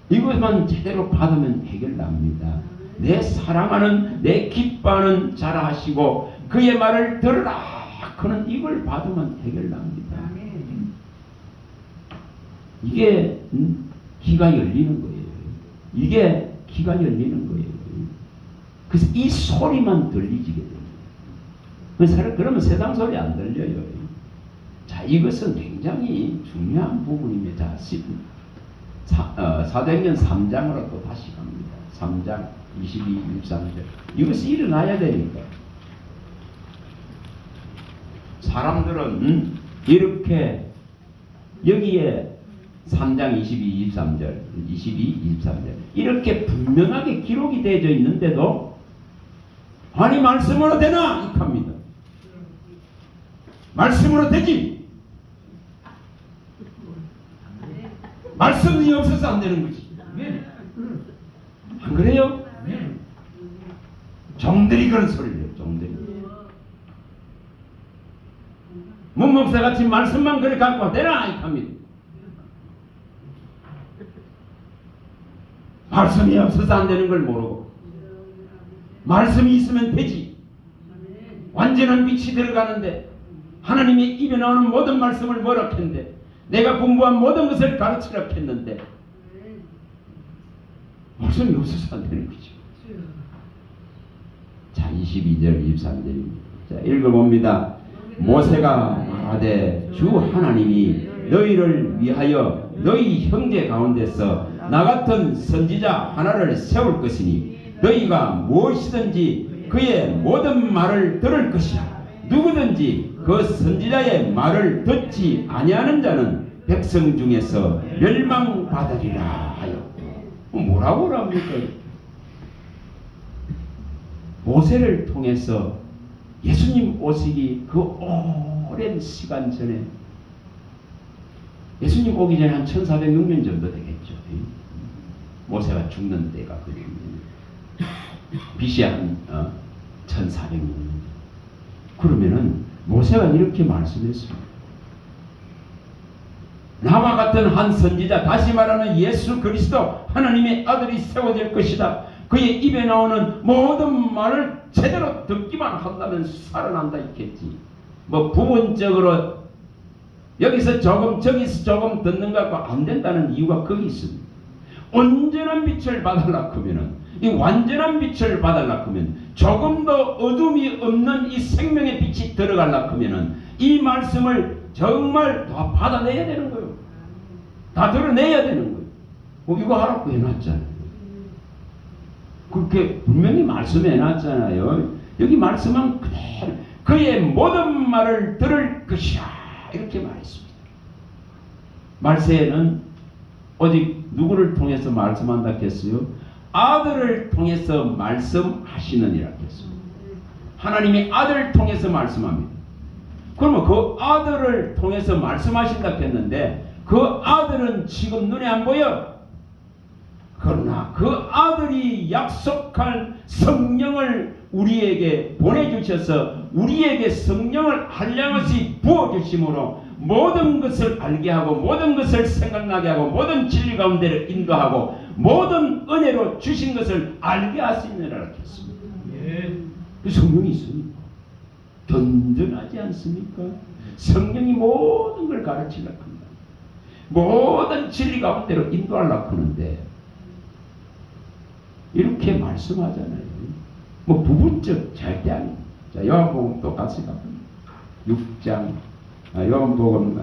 이것만 제대로 받으면 해결납니다. 내 사랑하는 내 기뻐하는 자라 하시고 그의 말을 들으라. 그는 이걸 받으면 해결납니다. 이게 귀가 열리는 거예요. 이게 귀가 열리는 거예요. 그래서 이 소리만 들리지게 돼요. 그러면 세상 소리 안 들려요. 자, 이것은 굉장히 중요한 부분입니다. 사도행전 3장으로 또 다시 갑니다. 3장 22, 23절. 이것이 일어나야 되니까. 사람들은 이렇게 여기에 3장 22, 23절, 23절 이렇게 분명하게 기록이 되어져 있는데도 아니 말씀으로 되나? 이렇게 합니다. 말씀으로 되지. 말씀이 없어서 안 되는 거지. 안 그래요? 종들이 그런 소리를 해요. 종들이. 문목사같이 말씀만 그래 갖고 되나? 이렇게 합니다. 말씀이 없어서 안 되는 걸 모르고 말씀이 있으면 되지. 완전한 빛이 들어가는데 하나님의 입에 나오는 모든 말씀을 뭐라 했는데 내가 공부한 모든 것을 가르치라 했는데 말씀이 없어서 안 되는 거죠. 자, 22절 23절입니다. 자, 읽어봅니다. 모세가 말하되 주 하나님이 너희를 위하여 너희 형제 가운데서 나 같은 선지자 하나를 세울 것이니 너희가 무엇이든지 그의 모든 말을 들을 것이라. 누구든지 그 선지자의 말을 듣지 아니하는 자는 백성 중에서 멸망받으리라 하여. 뭐라고 합니까? 모세를 통해서 예수님 오시기 그 오랜 시간 전에 예수님 오기 전에 한 1406년 정도 되겠죠. 모세가 죽는 때가 그립니다. BC 한 1406년. 그러면은 모세가 이렇게 말씀했습니다. 나와 같은 한 선지자, 다시 말하는 예수 그리스도 하나님의 아들이 세워질 것이다. 그의 입에 나오는 모든 말을 제대로 듣기만 한다면 살아난다 했겠지. 뭐 부분적으로 여기서 조금 저기서 조금 듣는 것 같고 안 된다는 이유가 거기 있습니다. 온전한 빛을 받으려고 하면은, 이 완전한 빛을 받으려고 하면, 조금 더 어둠이 없는 이 생명의 빛이 들어가려고 하면은 이 말씀을 정말 다 받아내야 되는 거예요. 다 드러내야 되는 거예요. 이거 하라고 해놨잖아요. 그렇게 분명히 말씀해놨잖아요. 여기 말씀한 그대로 그의 모든 말을 들을 것이야 이렇게 말했습니다. 말세에는 오직 누구를 통해서 말씀한다 했어요? 아들을 통해서 말씀하시느니라 했습니다. 하나님이 아들을 통해서 말씀합니다. 그러면 그 아들을 통해서 말씀하신다 했는데 그 아들은 지금 눈에 안 보여. 그러나 그 아들이 약속한 성령을 우리에게 보내주셔서 우리에게 성령을 한량없이 부어주심으로 모든 것을 알게 하고 모든 것을 생각나게 하고 모든 진리 가운데를 인도하고 모든 은혜로 주신 것을 알게 하시느라 했습니다. 그 성령이 있으니까 든든하지 않습니까? 성령이 모든 걸 가르치려고 합니다. 모든 진리 가운데로 인도하려고 하는데 이렇게 말씀하잖아요. 뭐 부분적 절대 아닙니다. 자, 요한복음 똑같이 가봅니다. 6장, 요한복음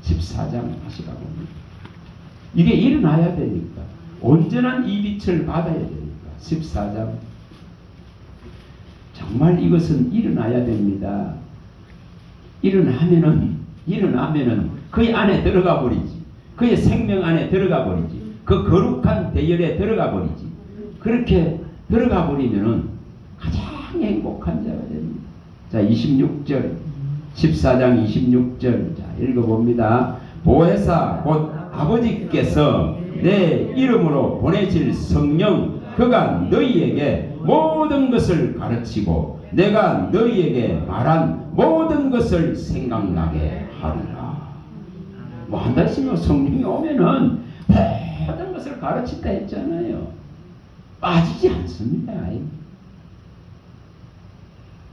14장 다시 가봅니다. 이게 일어나야 되니까 온전한 이 빛을 받아야 되니까 14장 정말 이것은 일어나야 됩니다. 일어나면은 그의 안에 들어가 버리지. 그의 생명 안에 들어가 버리지. 그 거룩한 대열에 들어가 버리지. 그렇게 들어가 버리면은 가장 행복한 자가 됩니다. 자, 26절, 14장 26절, 자, 읽어봅니다. 보혜사 곧 아버지께서 내 이름으로 보내실 성령, 그가 너희에게 모든 것을 가르치고 내가 너희에게 말한 모든 것을 생각나게 하리라. 뭐 한다 했으면 성령이 오면은 모든 것을 가르친다 했잖아요. 빠지지 않습니다.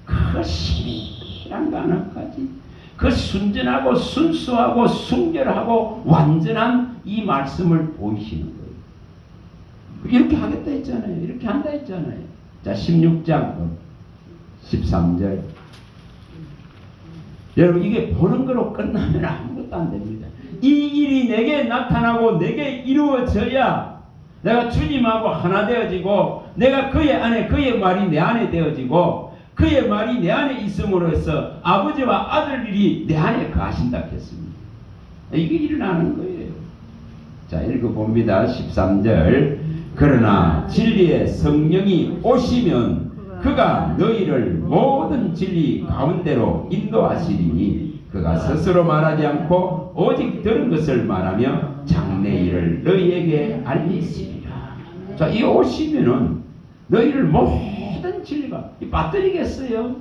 그 신이란 거 하나까지 그 순전하고 순수하고 순결하고 완전한 이 말씀을 보이시는 거예요. 이렇게 하겠다 했잖아요. 이렇게 한다 했잖아요. 자, 16장 13절. 여러분, 이게 보는 거로 끝나면 아무것도 안 됩니다. 이 일이 내게 나타나고 내게 이루어져야 내가 주님하고 하나 되어지고 내가 그의 안에 그의 말이 내 안에 되어지고 그의 말이 내 안에 있음으로 해서 아버지와 아들 일이 내 안에 거하신다 했습니다. 이게 일어나는 거예요. 자, 읽어봅니다. 13절. 그러나 진리의 성령이 오시면 그가 너희를 모든 진리 가운데로 인도하시리니 그가 스스로 말하지 않고 오직 들은 것을 말하며 장래 일을 너희에게 알리시리라. 자, 이 오시면은 너희를 모든 진리가 빠뜨리겠어요?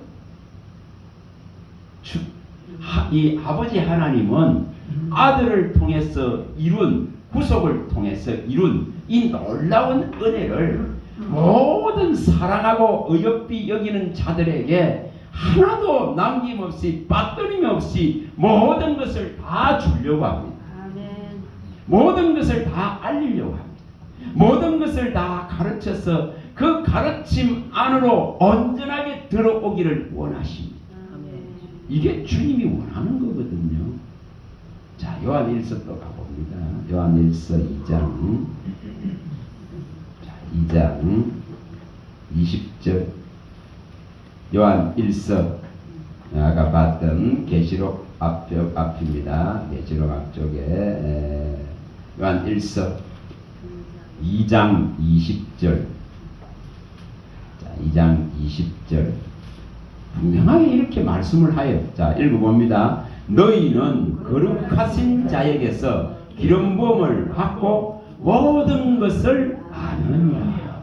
이 아버지 하나님은 아들을 통해서 이룬 구속을 통해서 이룬 이 놀라운 은혜를 모든 사랑하고 의롭게 여기는 자들에게 하나도 남김없이 빠뜨림 없이 모든 것을 다 주려고 합니다. 모든 것을 다 알리려고 합니다. 모든 것을 다 가르쳐서 그 가르침 안으로 온전하게 들어오기를 원하십니다. 이게 주님이 원하는 거거든요. 자, 요한일서 또 가봅니다. 요한일서 2장 20절. 요한일서 아까 봤던 계시록 앞입니다. 계시록 앞쪽에 요한일서 2장 20절. 자, 2장 20절. 분명하게 이렇게 말씀을 하여. 자, 읽어봅니다. 너희는 거룩하신 자에게서 기름 부음을 받고 모든 것을 아느냐.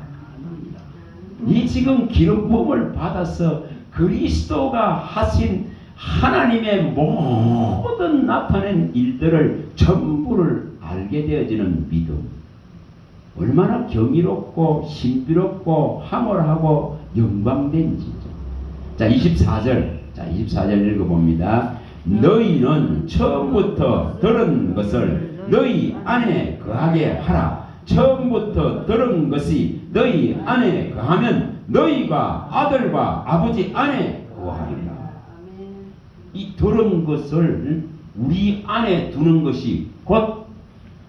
이 지금 기름 부음을 받아서 그리스도가 하신 하나님의 모든 나타낸 일들을 전부를 알게 되어지는 믿음. 얼마나 경이롭고 신비롭고 황홀하고 영광된지죠. 자, 24절. 자, 24절 읽어봅니다. 너희는 처음부터 들은 것을 너희 안에 거하게 하라. 처음부터 들은 것이 너희 안에 거하면 너희가 아들과 아버지 안에 거하리라. 이 들은 것을 우리 안에 두는 것이 곧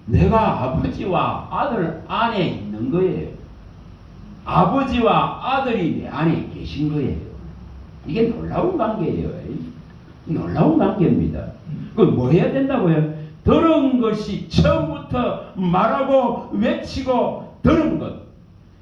내가 아버지와 아들 안에 있는 거예요. 아버지와 아들이 내 안에 계신 거예요. 이게 놀라운 관계예요. 놀라운 관계입니다. 그럼 뭐 해야 된다고요? 들은 것이 처음부터 말하고 외치고 들은 것.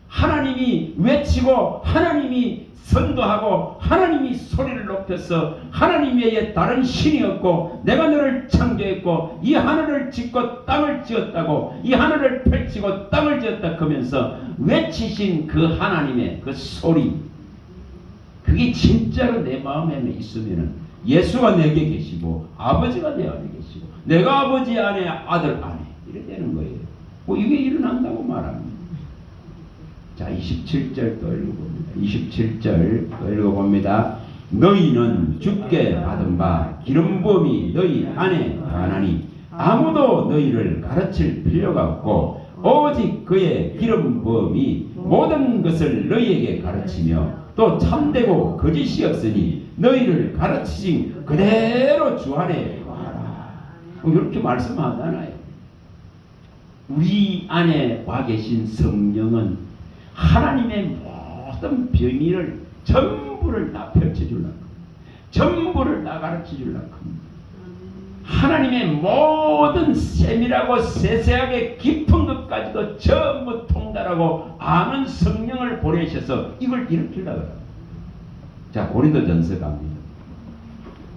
하나님이 외치고 하나님이 선도하고 하나님이 소리를 높여서 하나님 외에 다른 신이 없고 내가 너를 창조했고 이 하늘을 짓고 땅을 지었다고 이 하늘을 펼치고 땅을 지었다 하면서 외치신 그 하나님의 그 소리, 그게 진짜로 내 마음에 있으면은 예수가 내게 계시고 아버지가 내 안에 계시고 내가 아버지 안에 아들 안에 이래 되는 거예요. 뭐 이게 일어난다고 말합니다. 자, 27절 또 읽어봅니다. 27절 또 읽어봅니다. 너희는 주께 받은 바 기름 부음이 너희 안에 가나니 아무도 너희를 가르칠 필요가 없고 오직 그의 기름 부음이 모든 것을 너희에게 가르치며 또 참되고 거짓이 없으니 너희를 가르치신 그대로 주 안에 와라. 이렇게 말씀하잖아요. 우리 안에 와 계신 성령은 하나님의 모든 비밀을 전부를 다 펼쳐주려고, 전부를 다 가르쳐주려고 합니다. 하나님의 모든 세밀하고 세세하게 깊은 것까지도 전부 통달하고 아는 성령을 보내셔서 이걸 일으키려고 합니다. 자, 고린도전서 갑니다.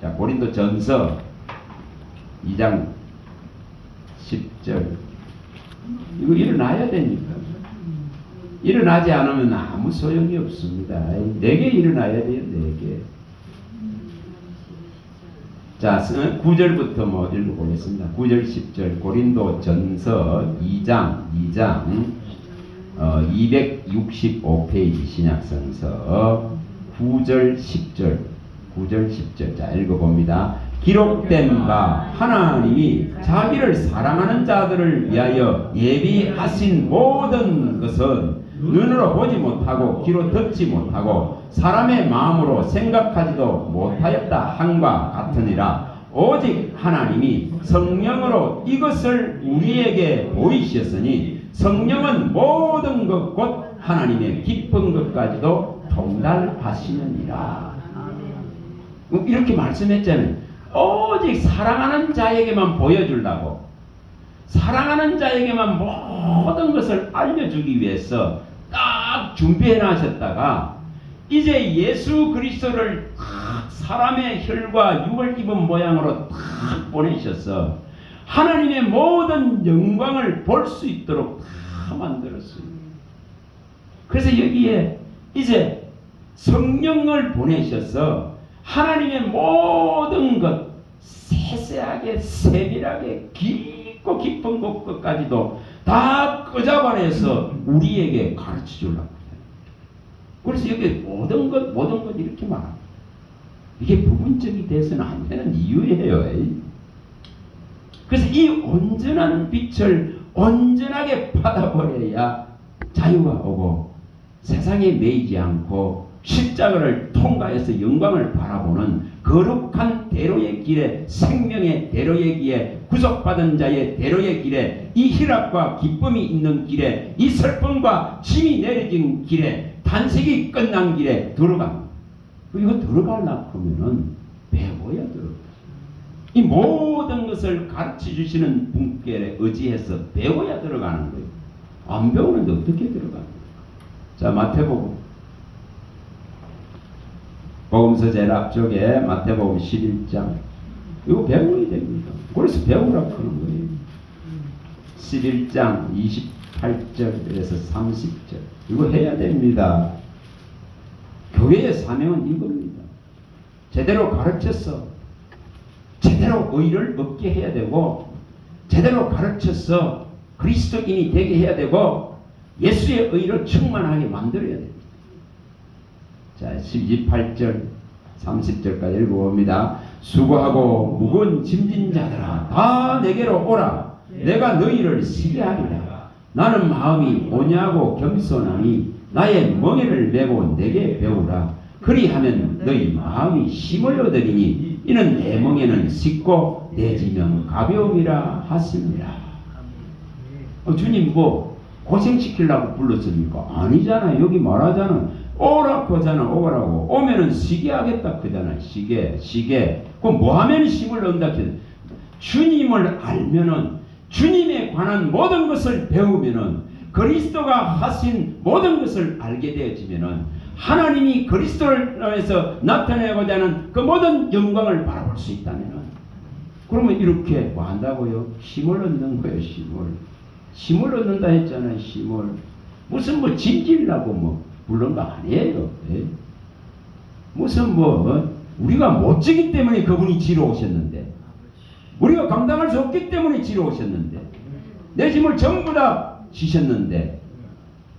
자, 고린도전서 2장 10절. 이거 일어나야 되니까. 일어나지 않으면 아무 소용이 없습니다. 내게 일어나야 돼요, 내게. 자, 9절부터 뭐 읽어보겠습니다. 9절, 10절, 고린도전서 2장 265페이지 신약성서 9절, 10절, 9절, 10절. 자, 읽어봅니다. 기록된 바 하나님이 자기를 사랑하는 자들을 위하여 예비하신 모든 것은 눈으로 보지 못하고 귀로 듣지 못하고 사람의 마음으로 생각하지도 못하였다 함과 같으니라. 오직 하나님이 성령으로 이것을 우리에게 보이셨으니 성령은 모든 것 곧 하나님의 깊은 것까지도 통달하시느니라. 이렇게 말씀했잖아요. 오직 사랑하는 자에게만 보여주려고, 사랑하는 자에게만 모든 것을 알려주기 위해서 딱 준비해 놔셨다가 이제 예수 그리스도를 사람의 혈과 육을 입은 모양으로 딱 보내셔서 하나님의 모든 영광을 볼 수 있도록 다 만들었어요. 그래서 여기에 이제 성령을 보내셔서 하나님의 모든 것 세세하게 세밀하게 깊고 깊은 것까지도 다 끄잡아내서 우리에게 가르쳐 주려고 해요. 그래서 여기 모든 것 이렇게 말합니다. 이게 부분적이 돼서는 안 되는 이유예요. 그래서 이 온전한 빛을 온전하게 받아버려야 자유가 오고 세상에 매이지 않고 십자가를 통과해서 영광을 바라보는 거룩한 대로의 길에, 생명의 대로의 길에, 구속받은 자의 대로의 길에, 이 희락과 기쁨이 있는 길에, 이 슬픔과 짐이 내려진 길에, 단식이 끝난 길에 들어갑니다. 이거 들어가려고 하면은 배워야 들어가. 이 모든 것을 가르쳐 주시는 분께 의지해서 배워야 들어가는 거예요. 안 배우는데 어떻게 들어갑니까? 자, 마태복음. 복음서 제일 앞쪽에 마태복음 11장. 이거 배워야 됩니다. 그래서 배우라고 하는 거예요. 11장 28절에서 30절. 이거 해야 됩니다. 교회의 사명은 이겁니다. 제대로 가르쳐서 제대로 의를 얻게 해야 되고 제대로 가르쳐서 그리스도인이 되게 해야 되고 예수의 의로 충만하게 만들어야 됩니다. 자, 18절 30절까지 읽어봅니다. 수고하고 무거운 짐진 자들아 다 내게로 오라. 내가 너희를 쉬게 하리라. 나는 마음이 온유하고 겸손하니 나의 멍에를 메고 내게 배우라. 그리하면 너희 마음이 힘을 얻으리니 이는 내 멍에는 쉽고 내 짐은 가벼움이라 하십니다. 주님 뭐 고생시키려고 불렀습니까? 아니잖아요. 여기 말하잖아. 오라고 하잖아. 오라고. 오면은 쉬게 하겠다 그잖아. 쉬게. 그럼 뭐 하면 힘을 얻는다 그잖아. 주님을 알면은 주님에 관한 모든 것을 배우면은 그리스도가 하신 모든 것을 알게 되어지면은 하나님이 그리스도를 통해서 나타내고자 하는 그 모든 영광을 바라볼 수 있다면은 그러면 이렇게 뭐 한다고요? 힘을 얻는 거예요. 힘을 얻는다 했잖아요. 힘을. 무슨 뭐 짐질라고 뭐 부른 거 아니에요. 예? 무슨 뭐 우리가 못지기 때문에 그분이 지러 오셨는데 우리가 감당할 수 없기 때문에 지러 오셨는데 내 짐을 전부 다 지셨는데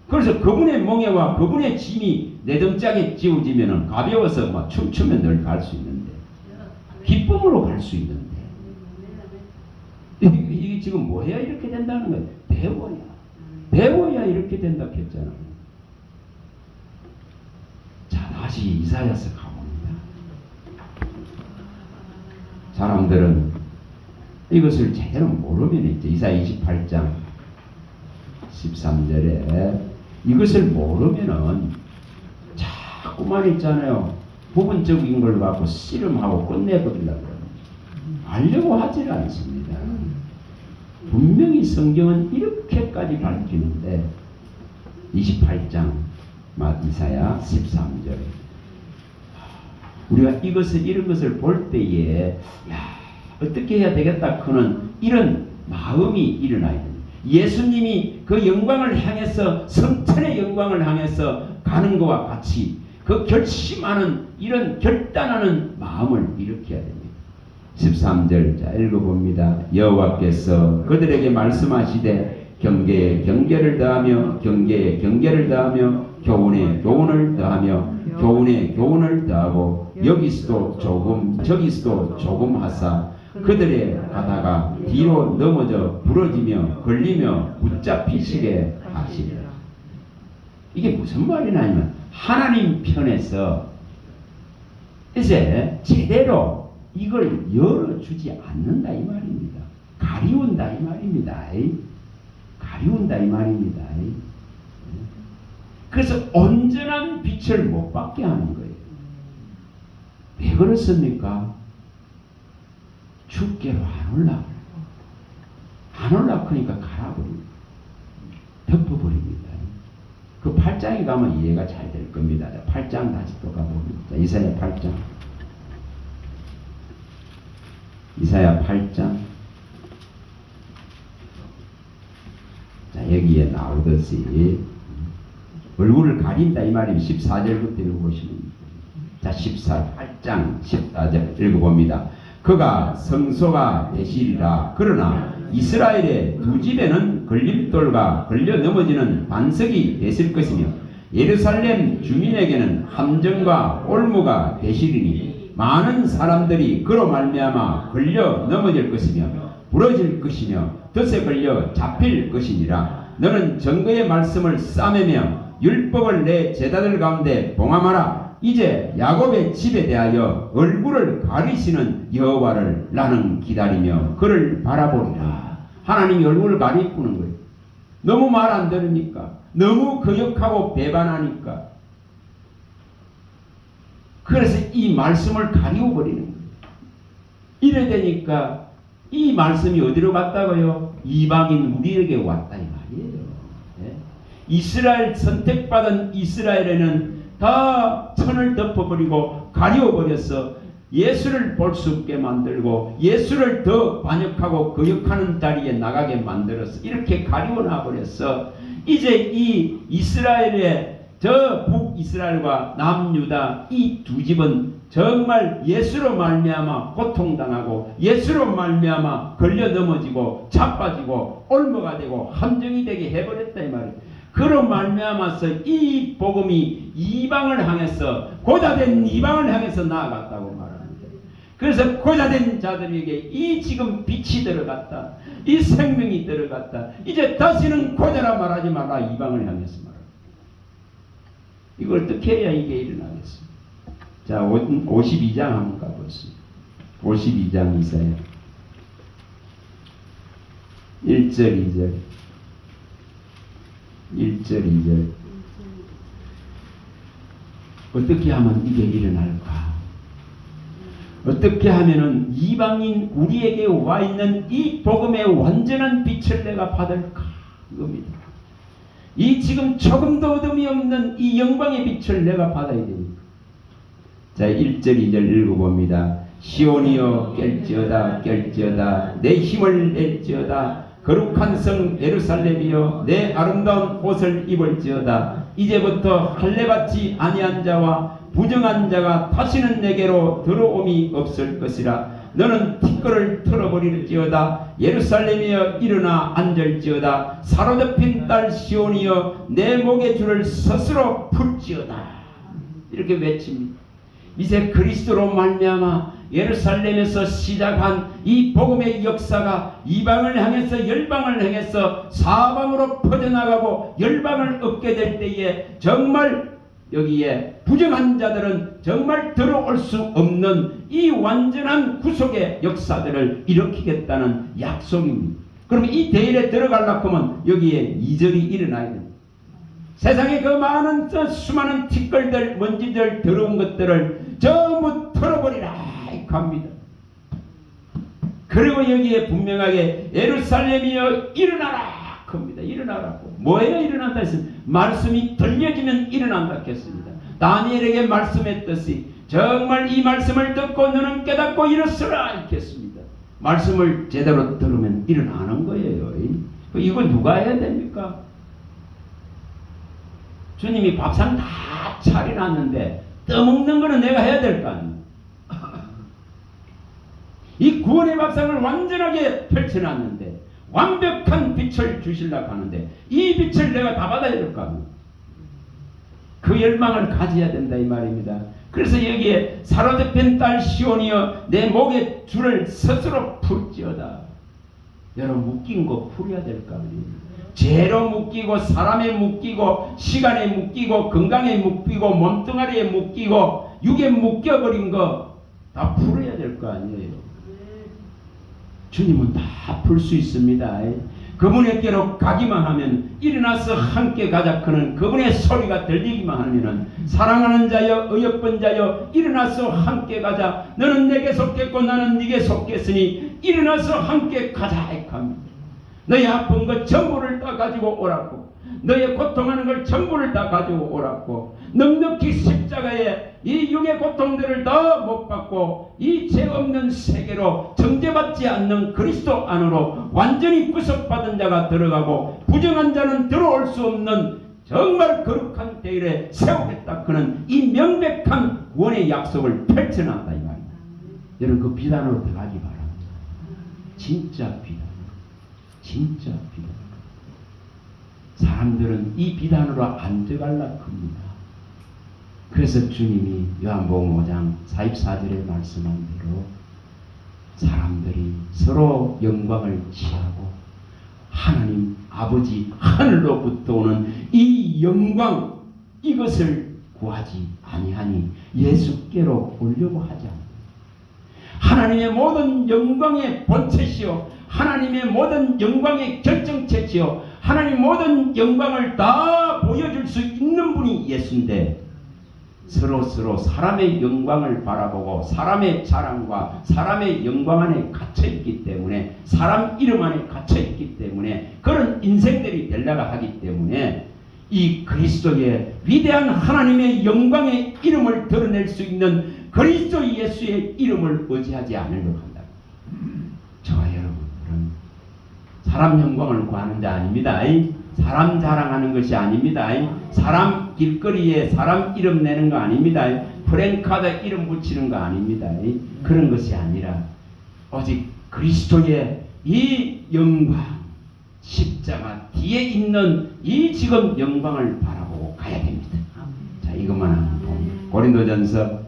그래서 그분의 멍에와 그분의 짐이 내 등짝에 지워지면 가벼워서 막 춤추면 늘 갈 수 있는데 기쁨으로 갈 수 있는데 이게 지금 뭐 해야 이렇게 된다는 거예요? 배워야 이렇게 된다 했잖아요. 자, 다시 이사야서 가봅니다. 사람들은 이것을 제대로 모르면 이제 이사야 28장 13절에 이것을 모르면은 자꾸만 있잖아요. 부분적인 걸 갖고 씨름하고 끝내버리려고 알려고 하질 않습니다. 분명히 성경은 이렇게까지 밝히는데 28장 이사야 13절 우리가 이런 것을 볼 때에 어떻게 해야 되겠다 그는 이런 마음이 일어나야 됩니다. 예수님이 그 영광을 향해서 성천의 영광을 향해서 가는 것과 같이 그 결심하는 이런 결단하는 마음을 일으켜야 됩니다. 13절 자 읽어봅니다. 여호와께서 그들에게 말씀하시되 경계에 경계를 더하며 경계에 경계를 더하며 교훈에 교훈을 더하며 교훈에 교훈을 더하고 여기서도 조금 저기서도 조금 하사 그들의 가다가 뒤로 넘어져 부러지며 걸리며 붙잡히시게 하시리라. 이게 무슨 말이냐 하면 하나님 편에서 이제 제대로 이걸 열어주지 않는다 이 말입니다. 가리운다 이 말입니다. 가리운다 이 말입니다. 그래서 온전한 빛을 못 받게 하는 거예요. 왜 그렇습니까? 주께로 안 올라가니까 갈아버립니다. 덮어버립니다. 그 8장에 가면 이해가 잘 될 겁니다. 8장 다시 또 가봅니다. 이사야 8장. 이사야 8장. 자, 여기에 나오듯이 얼굴을 가린다 이 말이면 14절부터 읽어보시면 자 8장 14절 읽어봅니다. 그가 성소가 되시리라. 그러나 이스라엘의 두 집에는 걸림돌과 걸려 넘어지는 반석이 되실 것이며 예루살렘 주민에게는 함정과 올무가 되시리니 많은 사람들이 그로 말미암아 걸려 넘어질 것이며 부러질 것이며 덫에 걸려 잡힐 것이니라. 너는 증거의 말씀을 싸매며 율법을 내 제자들 가운데 봉함하라. 이제 야곱의 집에 대하여 얼굴을 가리시는 여호와를 나는 기다리며 그를 바라보리라. 하나님이 얼굴을 가리꾸는 거예요. 너무 말 안 들으니까, 너무 거역하고 배반하니까. 그래서 이 말씀을 가리워버리는 거예요. 이래 되니까 이 말씀이 어디로 갔다고요? 이방인 우리에게 왔다 이 말이에요. 네? 이스라엘 선택받은 이스라엘에는 다 천을 덮어버리고 가리워버려서 예수를 볼 수 없게 만들고 예수를 더 반역하고 거역하는 자리에 나가게 만들어서 이렇게 가리워놔버렸어. 이제 이 이스라엘의 저 북이스라엘과 남유다 이 두 집은 정말 예수로 말미암아 고통당하고 예수로 말미암아 걸려 넘어지고 자빠지고 올무가 되고 함정이 되게 해버렸다 이 말이에요. 그로 그리스도로 말미암아서 이 복음이 이방을 향해서 고자된 이방을 향해서 나아갔다고 말합니다. 그래서 고자된 자들에게 이 지금 빛이 들어갔다, 이 생명이 들어갔다, 이제 다시는 고자라 말하지 말라, 이방을 향해서 말합니다. 이걸 어떻게 해야 이게 일어나겠습니까? 자, 52장 한번 가보겠습니다. 52장 이사야 1절 2절 1절 2절 어떻게 하면 이게 일어날까? 어떻게 하면은 이방인 우리에게 와 있는 이 복음의 완전한 빛을 내가 받을까? 이겁니다. 이 지금 조금도 어둠이 없는 이 영광의 빛을 내가 받아야 됩니다. 자, 1절 2절 읽어봅니다. 시온이여 깰지어다 깰지어다 내 힘을 낼지어다 거룩한 성 예루살렘이여 내 아름다운 옷을 입을지어다. 이제부터 할례받지 아니한 자와 부정한 자가 다시는 내게로 들어옴이 없을 것이라. 너는 티끌을 털어버릴지어다. 예루살렘이여 일어나 앉을지어다. 사로잡힌 딸 시온이여 내 목의 줄을 스스로 풀지어다. 이렇게 외칩니다. 이제 그리스도로 말미암아 예루살렘에서 시작한 이 복음의 역사가 이방을 향해서 열방을 향해서 사방으로 퍼져나가고 열방을 얻게 될 때에 정말 여기에 부정한 자들은 정말 들어올 수 없는 이 완전한 구속의 역사들을 일으키겠다는 약속입니다. 그러면 이 대일에 들어가려고 하면 여기에 2절이 일어나야 됩니다. 세상에 그 많은 수많은 티끌들 먼지들 더러운 것들을 전부 털어버리라 합니다. 그리고 여기에 분명하게 예루살렘이여 일어나라 합니다. 일어나라고. 뭐예요? 일어난다 했습니다. 말씀이 들려지면 일어난다 했습니다. 다니엘에게 말씀했듯이 정말 이 말씀을 듣고 너는 깨닫고 일어서라 했습니다. 말씀을 제대로 들으면 일어나는 거예요. 이거 누가 해야 됩니까? 주님이 밥상 다 차려놨는데 떠먹는 거는 내가 해야 될 거 아니에요. 이 구원의 밥상을 완전하게 펼쳐놨는데 완벽한 빛을 주시려고 하는데 이 빛을 내가 다 받아야 될 거 아니에요. 그 열망을 가져야 된다 이 말입니다. 그래서 여기에 사로잡힌 딸 시온이여 내 목에 줄을 스스로 풀지어다. 여러분 묶인 거 풀어야 될 거 아니에요. 죄로 묶이고 사람에 묶이고 시간에 묶이고 건강에 묶이고 몸뚱아리에 묶이고 육에 묶여버린 거 다 풀어야 될 거 아니에요. 주님은 다 풀 수 있습니다. 그분에게로 가기만 하면 일어나서 함께 가자 하는 그분의 소리가 들리기만 하면은 사랑하는 자여 어여쁜 자여 일어나서 함께 가자. 너는 내게 속겠고 나는 네게 속겠으니 일어나서 함께 가자 합니다. 너희 아픈 것 전부를 다 가지고 오라고. 너의 고통하는 걸 전부를 다 가지고 오라고. 넉넉히 십자가에 이 육의 고통들을 다 못 받고 이 죄 없는 세계로 정죄받지 않는 그리스도 안으로 완전히 구속받은 자가 들어가고 부정한 자는 들어올 수 없는 정말 거룩한 대일에 세우겠다 그는 이 명백한 구원의 약속을 펼쳐놨다 이 말입니다. 여러분 그 비단으로 들어가기 바랍니다. 진짜 비단. 진짜 비단. 사람들은 이 비단으로 안 들어가려고 합니다. 그래서 주님이 요한복음 5장 44절에 말씀한 대로 사람들이 서로 영광을 취하고 하나님 아버지 하늘로부터 오는 이 영광 이것을 구하지 아니하니 예수께로 오려고 하지 않습니다. 하나님의 모든 영광의 본체시요 하나님의 모든 영광의 결정체시요 하나님 모든 영광을 다 보여줄 수 있는 분이 예수인데 서로 사람의 영광을 바라보고 사람의 자랑과 사람의 영광 안에 갇혀있기 때문에 사람 이름 안에 갇혀있기 때문에 그런 인생들이 되려고 하기 때문에 이 그리스도의 위대한 하나님의 영광의 이름을 드러낼 수 있는 그리스도 예수의 이름을 의지하지 않으려고 한다. 저와 여러분들은 사람 영광을 구하는 자 아닙니다. 사람 자랑하는 것이 아닙니다. 사람 길거리에 사람 이름 내는 거 아닙니다. 프랭카드 이름 붙이는 거 아닙니다. 그런 것이 아니라 오직 그리스도의 이 영광 십자가 뒤에 있는 이 지금 영광을 바라보고 가야 됩니다. 자, 이것만 한번 봅니다. 고린도전서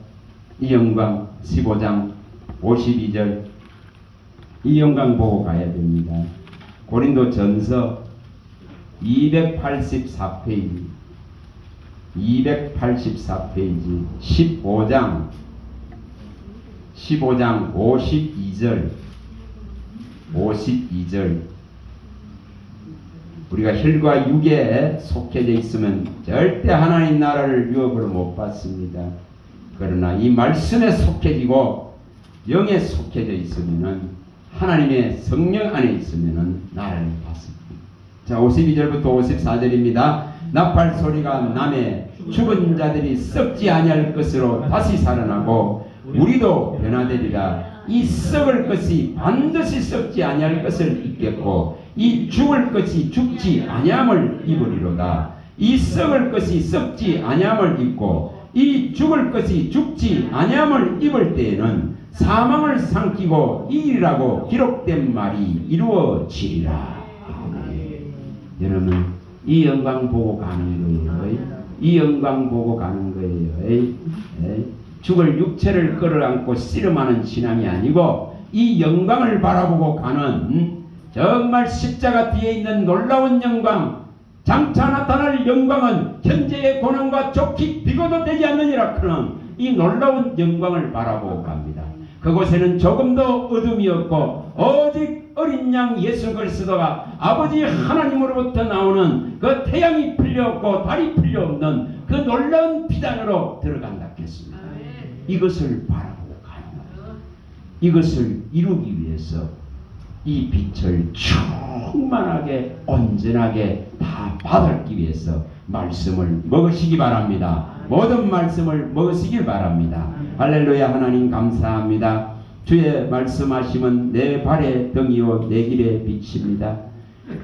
이 영광 15장 52절 이 영광 보고 가야 됩니다. 고린도전서 284페이지 15장 52절 우리가 혈과 육에 속해져 있으면 절대 하나님 나라를 유업으로 못 받습니다. 그러나 이 말씀에 속해지고 영에 속해져 있으면은 하나님의 성령 안에 있으면은 나라를 받습니다. 자, 52절부터 54절입니다. 나팔 소리가 나매 죽은 자들이 썩지 아니할 것으로 다시 살아나고 우리도 변화되리라. 이 썩을 것이 반드시 썩지 아니할 것을 입겠고 이 죽을 것이 죽지 아니함을 입으리로다. 이 썩을 것이 썩지 아니함을 입고 이 죽을 것이 죽지 아니함을 입을 때에는 사망을 삼키고 이리라고 기록된 말이 이루어지리라. 여러분, 이 영광 보고 가는 거예요. 이 영광 보고 가는 거예요. 죽을 육체를 끌어안고 씨름하는 신앙이 아니고 이 영광을 바라보고 가는 정말 십자가 뒤에 있는 놀라운 영광, 장차 나타날 영광은 현재의 고난과 좋기 비교도 되지 않느니라 그런 이 놀라운 영광을 바라보고 갑니다. 그곳에는 조금도 어둠이 없고 오직 어린 양 예수 그리스도가 아버지 하나님으로부터 나오는 그 태양이 풀려 없고 달이 풀려 없는 그 놀라운 비단으로 들어간다 했습니다. 이것을 바라보고 가는 거예요. 이것을 이루기 위해서 이 빛을 충만하게 온전하게 다 받기 위해서 말씀을 먹으시기 바랍니다. 모든 말씀을 먹으시길 바랍니다. 할렐루야. 하나님 감사합니다. 주의 말씀하심은 내 발의 등이요 내 길의 빛입니다.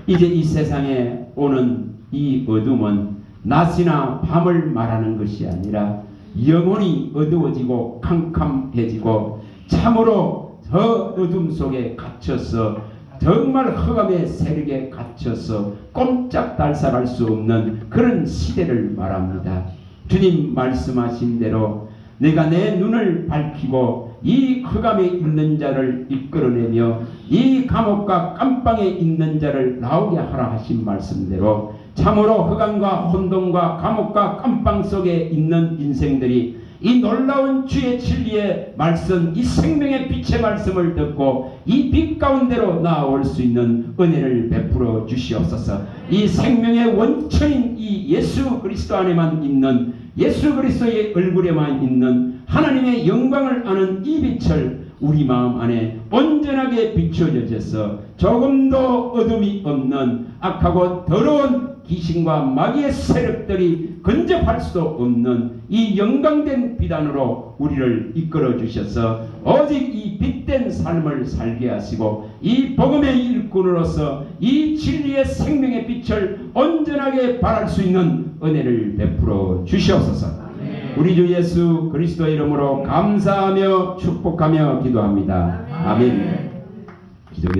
이제 이 세상에 오는 이 어둠은 낮이나 밤을 말하는 것이 아니라 영혼이 어두워지고 캄캄해지고 참으로 저 어둠 속에 갇혀서 정말 흑암의 세력에 갇혀서 꼼짝달싹할 수 없는 그런 시대를 말합니다. 주님 말씀하신 대로 내가 내 눈을 밝히고 이 흑암에 있는 자를 이끌어내며 이 감옥과 깜방에 있는 자를 나오게 하라 하신 말씀대로 참으로 흑암과 혼돈과 감옥과 깜방 속에 있는 인생들이 이 놀라운 주의 진리의 말씀, 이 생명의 빛의 말씀을 듣고 이 빛 가운데로 나아올 수 있는 은혜를 베풀어 주시옵소서. 이 생명의 원천인 이 예수 그리스도 안에만 있는, 예수 그리스도의 얼굴에만 있는 하나님의 영광을 아는 이 빛을 우리 마음 안에 온전하게 비춰져서 조금도 어둠이 없는 악하고 더러운 귀신과 마귀의 세력들이 근접할 수도 없는 이 영광된 비단으로 우리를 이끌어 주셔서 오직 이 빛된 삶을 살게 하시고 이 복음의 일꾼으로서 이 진리의 생명의 빛을 온전하게 발할 수 있는 은혜를 베풀어 주시옵소서. 우리 주 예수 그리스도의 이름으로 감사하며 축복하며 기도합니다. 아멘.